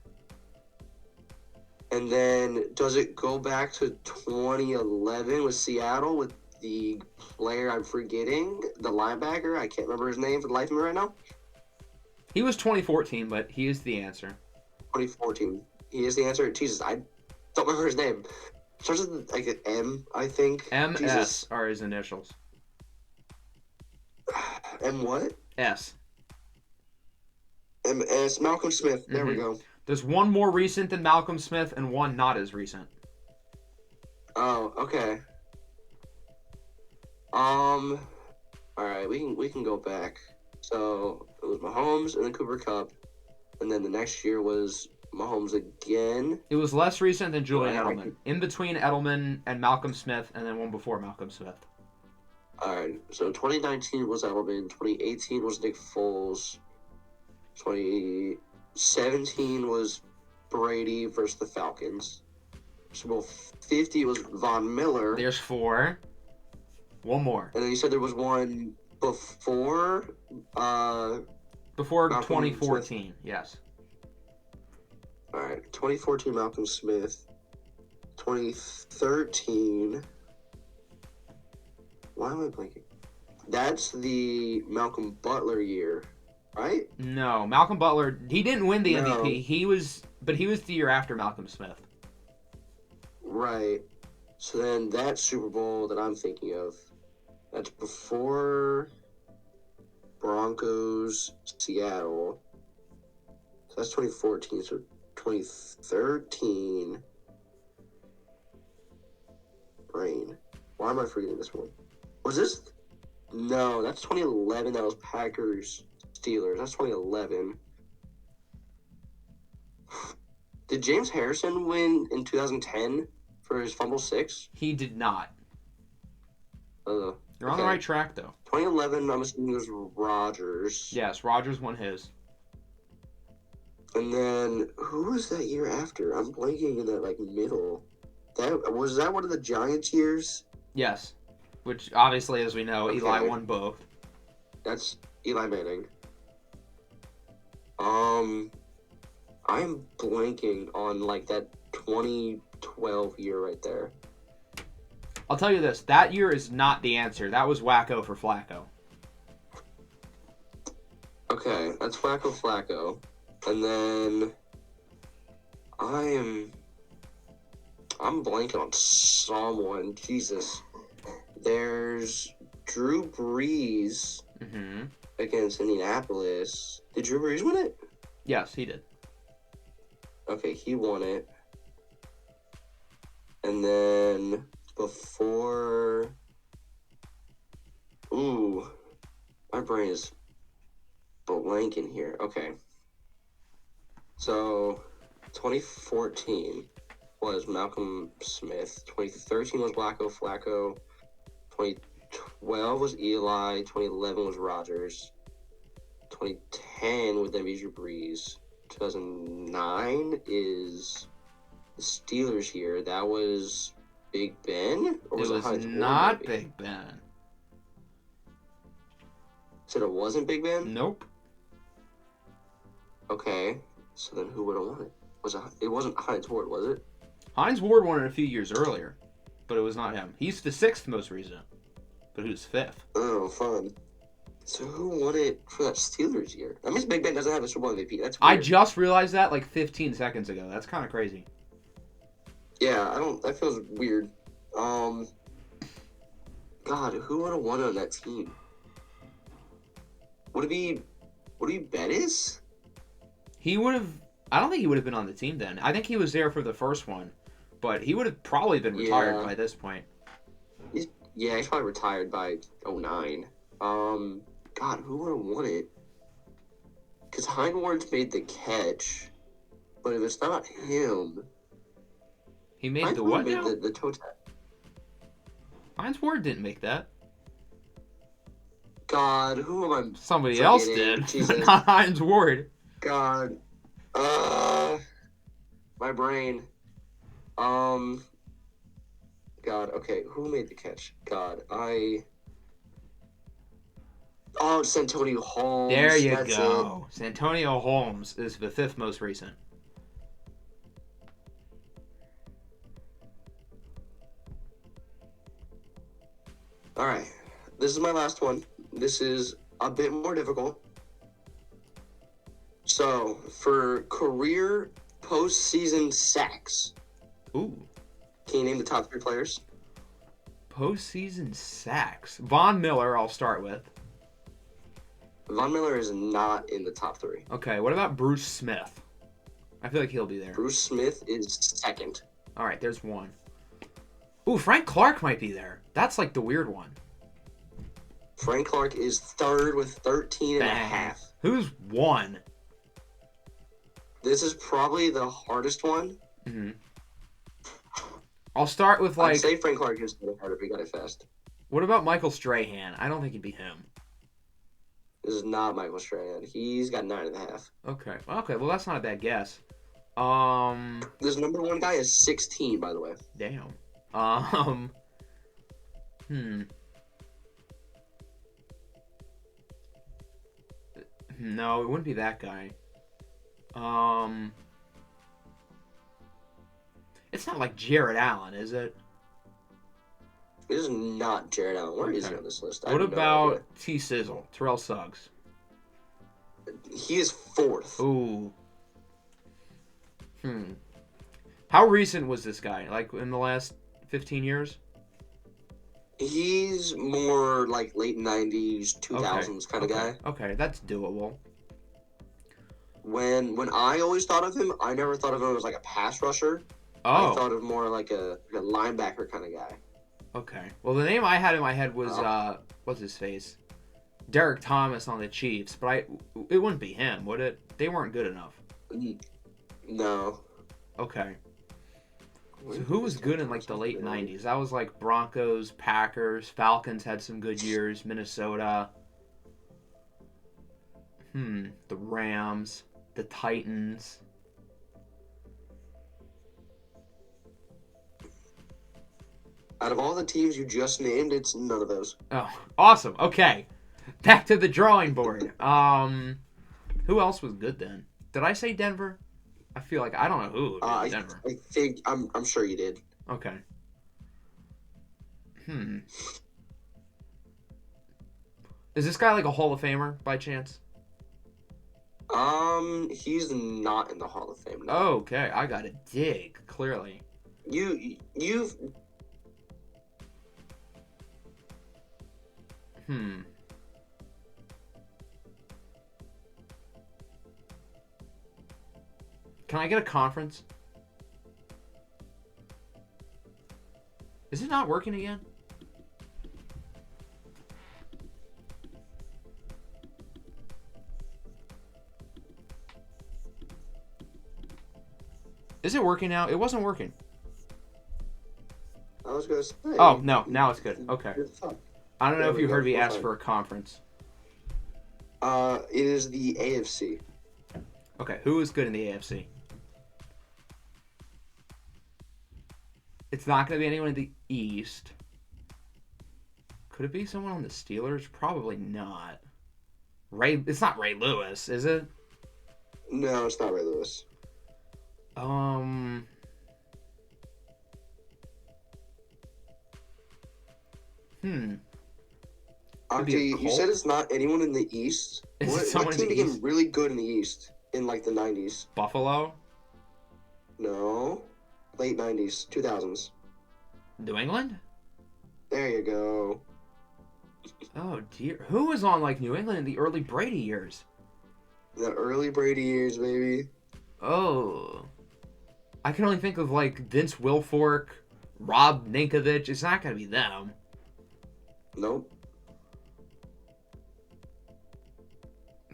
And then, does it go back to 2011 with Seattle with the player I'm forgetting, the linebacker? I can't remember his name for the life of me right now. He was 2014, but he is the answer. 2014. He is the answer. Jesus, I don't remember his name. Starts with an M, I think. MS are his initials. M what? S. MS. Malcolm Smith. There we go. There's 1 more recent than Malcolm Smith and 1 not as recent. Oh, okay. All right, we can go back. So it was Mahomes and then Cooper Kupp, and then the next year was Mahomes again. It was less recent than Julian Edelman. In between Edelman and Malcolm Smith, and then 1 before Malcolm Smith. All right, so 2019 was Edelman. 2018 was Nick Foles. 2017 was Brady versus the Falcons. Super Bowl 50 was Von Miller. There's 4. 1 more. And then you said there was 1 before. Before Malcolm 2014, Smith. yes. All right, 2014 Malcolm Smith. 2013. Why am I blanking? That's the Malcolm Butler year, right? No, Malcolm Butler, he didn't win the No. MVP. He was the year after Malcolm Smith. Right. So then that Super Bowl that I'm thinking of, that's before Broncos, Seattle. So that's 2014. So 2013. Brain. Why am I forgetting this one? Was this? No, that's 2011. That was Packers, Steelers. That's 2011. Did James Harrison win in 2010 for his fumble 6? He did not. You're on Okay. the right track, though. 2011, I'm assuming it was Rodgers. Yes, Rodgers won his. And then, who was that year after? I'm blanking in that, middle. Was that one of the Giants years? Yes, which obviously, as we know, Okay. Eli won both. That's Eli Manning. I'm blanking on like that 2012 year right there. I'll tell you this. That year is not the answer. That was Wacko for Flacco. Okay, that's Flacco. And then I'm blanking on someone. Jesus. There's Drew Brees against Indianapolis. Did Drew Brees win it? Yes, he did. Okay, he won it. And then before... Ooh. My brain is blanking here. Okay. So, 2014 was Malcolm Smith. 2013 was Flacco. 2012 was Eli. 2011 was Rodgers. 2010 would then be Drew Brees. 2009 is the Steelers here. That was Big Ben? Or was it was Heinz not Ward, Big Ben. Said it wasn't Big Ben? Nope. Okay. So then who would have won it? It wasn't Heinz Ward, was it? Heinz Ward won it a few years earlier, but it was not him. He's the 6th most recent, but who's 5th? Oh, fun. So who won it for that Steelers year? That means Big Ben doesn't have a Super Bowl MVP. That's weird. I just realized that like 15 seconds ago. That's kind of crazy. Yeah, that feels weird. God, who would have won on that team? Would it be Bettis? He would have... I don't think he would have been on the team then. I think he was there for the first one, but he would have probably been retired by this point. He's probably retired by 2009. God, who would have won it? Because Heinz Ward's made the catch, but if it's not him... He made the what now? The toe tap. Heinz Ward didn't make that. God, who am I Somebody forgetting? else did, Jesus. but not Heinz Ward. God. My brain. God, okay, who made the catch? God, Oh, Santonio Holmes. There you That's go. Santonio Holmes is the 5th most recent. All right, this is my last one. This is a bit more difficult. So, for career postseason sacks, Ooh. can you name the top 3 players? Postseason sacks. Von Miller, I'll start with. Von Miller is not in the top 3. Okay, what about Bruce Smith? I feel like he'll be there. Bruce Smith is 2nd. All right, there's one. Ooh, Frank Clark might be there. That's like the weird one. Frank Clark is 3rd with 13 and a half. Who's 1? This is probably the hardest one. Mm-hmm. I'll start with I'd say Frank Clark is the harder if he got it fast. What about Michael Strahan? I don't think it'd be him. This is not Michael Strahan. He's got 9.5. Okay. Well, that's not a bad guess. This number 1 guy is 16, by the way. Damn. No, it wouldn't be that guy. It's not like Jared Allen, is it? It is not Jared Allen. Where is he on this list? What about T. Sizzle? Terrell Suggs. He is 4th. Ooh. How recent was this guy? Like in the last 15 years? He's more like late 90s, 2000s kind of guy. Okay, that's doable. When I always thought of him, I never thought of him as like a pass rusher. Oh. I thought of more like a linebacker kind of guy. Okay. Well, the name I had in my head was, what's his face? Derek Thomas on the Chiefs, but it wouldn't be him, would it? They weren't good enough. No. Okay. So who was good in like the late 90s? That was like Broncos, Packers, Falcons had some good years, Minnesota. The Rams, the Titans. Out of all the teams you just named, it's none of those. Oh, awesome. Okay. Back to the drawing board. Who else was good then? Did I say Denver? I feel like I don't know who would be Denver. I think I'm sure you did. Okay. Is this guy like a Hall of Famer by chance? He's not in the Hall of Fame. No. Okay, I gotta dig, clearly. You've Can I get a conference? Is it not working again? Is it working now? It wasn't working. I was gonna say. Oh, no. Now it's good. Okay. I don't know if you heard me ask for a conference. It is the AFC. Okay, who is good in the AFC? It's not going to be anyone in the East. Could it be someone on the Steelers? Probably not. It's not Ray Lewis, is it? No, it's not Ray Lewis. Okay, you said it's not anyone in the East. What team became really good in the East in like the 90s? Buffalo? No. Late 90s, 2000s. New England? There you go. Oh, dear. Who was on like New England in the early Brady years? The early Brady years, baby. Oh. I can only think of like Vince Wilfork, Rob Ninkovich. It's not going to be them. Nope.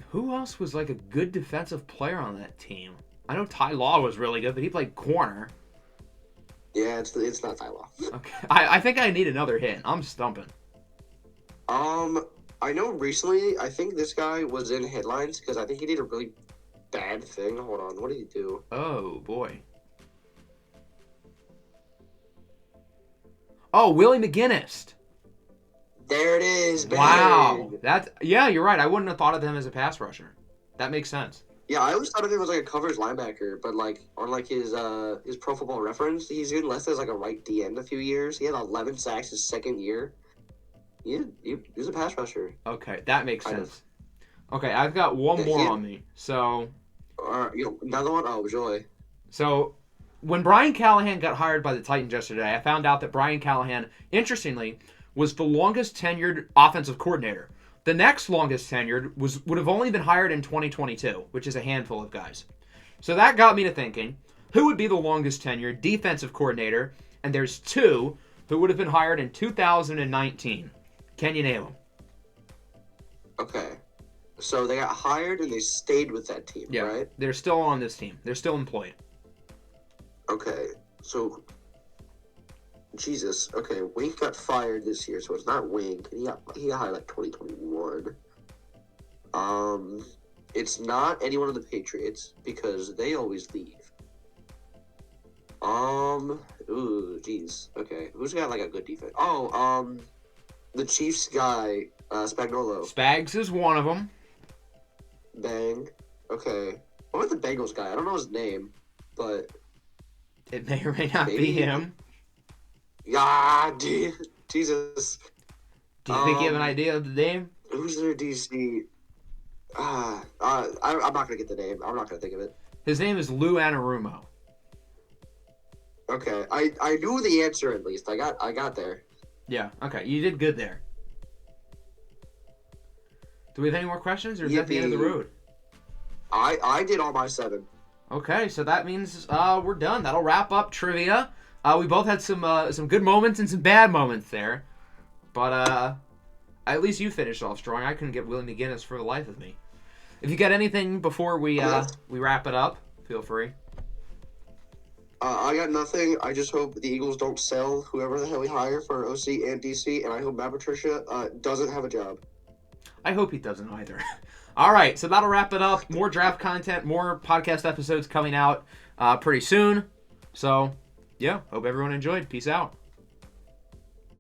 Who else was like a good defensive player on that team? I know Ty Law was really good, but he played corner. Yeah, it's not Ty Law. Okay, I think I need another hint. I'm stumping. I know recently, I think this guy was in headlines because I think he did a really bad thing. Hold on, what did he do? Oh, boy. Oh, Willie McGinnis. There it is, baby. Wow. Yeah, you're right. I wouldn't have thought of him as a pass rusher. That makes sense. Yeah, I always thought of him as like a coverage linebacker, but like on like his Pro Football Reference, he's been listed as like a right D end a few years. He had 11 sacks his second year. He was a pass rusher. Okay, that makes sense. Okay, I've got one more on me. So, another one? Oh, joy. So, when Brian Callahan got hired by the Titans yesterday, I found out that Brian Callahan, interestingly, was the longest tenured offensive coordinator. The next longest tenured would have only been hired in 2022, which is a handful of guys. So that got me to thinking, who would be the longest tenured defensive coordinator? And there's two who would have been hired in 2019. Can you name them? Okay. So they got hired and they stayed with that team, right? They're still on this team. They're still employed. Okay. So, Jesus. Okay, Wink got fired this year, so it's not Wink. He got hired like 2021. It's not anyone on the Patriots because they always leave. Ooh, jeez. Okay, who's got like a good defense? Oh, the Chiefs guy, Spagnuolo. Spags is one of them. Bang. Okay. What about the Bengals guy? I don't know his name, but it may or may not be him. Yeah, dude. Jesus. Do you think you have an idea of the name? Who's their DC? I'm not gonna get the name. I'm not gonna think of it. His name is Lou Anarumo. Okay, I knew the answer at least. I got there. Yeah. Okay, you did good there. Do we have any more questions, or is that the end of the road? I did all my 7. Okay, so that means we're done. That'll wrap up trivia. We both had some good moments and some bad moments there, but at least you finished off strong. I couldn't get Willie McGinnis for the life of me. If you got anything before we wrap it up, feel free. I got nothing. I just hope the Eagles don't sell whoever the hell we hire for OC and DC, and I hope Matt Patricia doesn't have a job. I hope he doesn't either. All right, so that'll wrap it up. More draft content, more podcast episodes coming out pretty soon. So, yeah, hope everyone enjoyed. Peace out.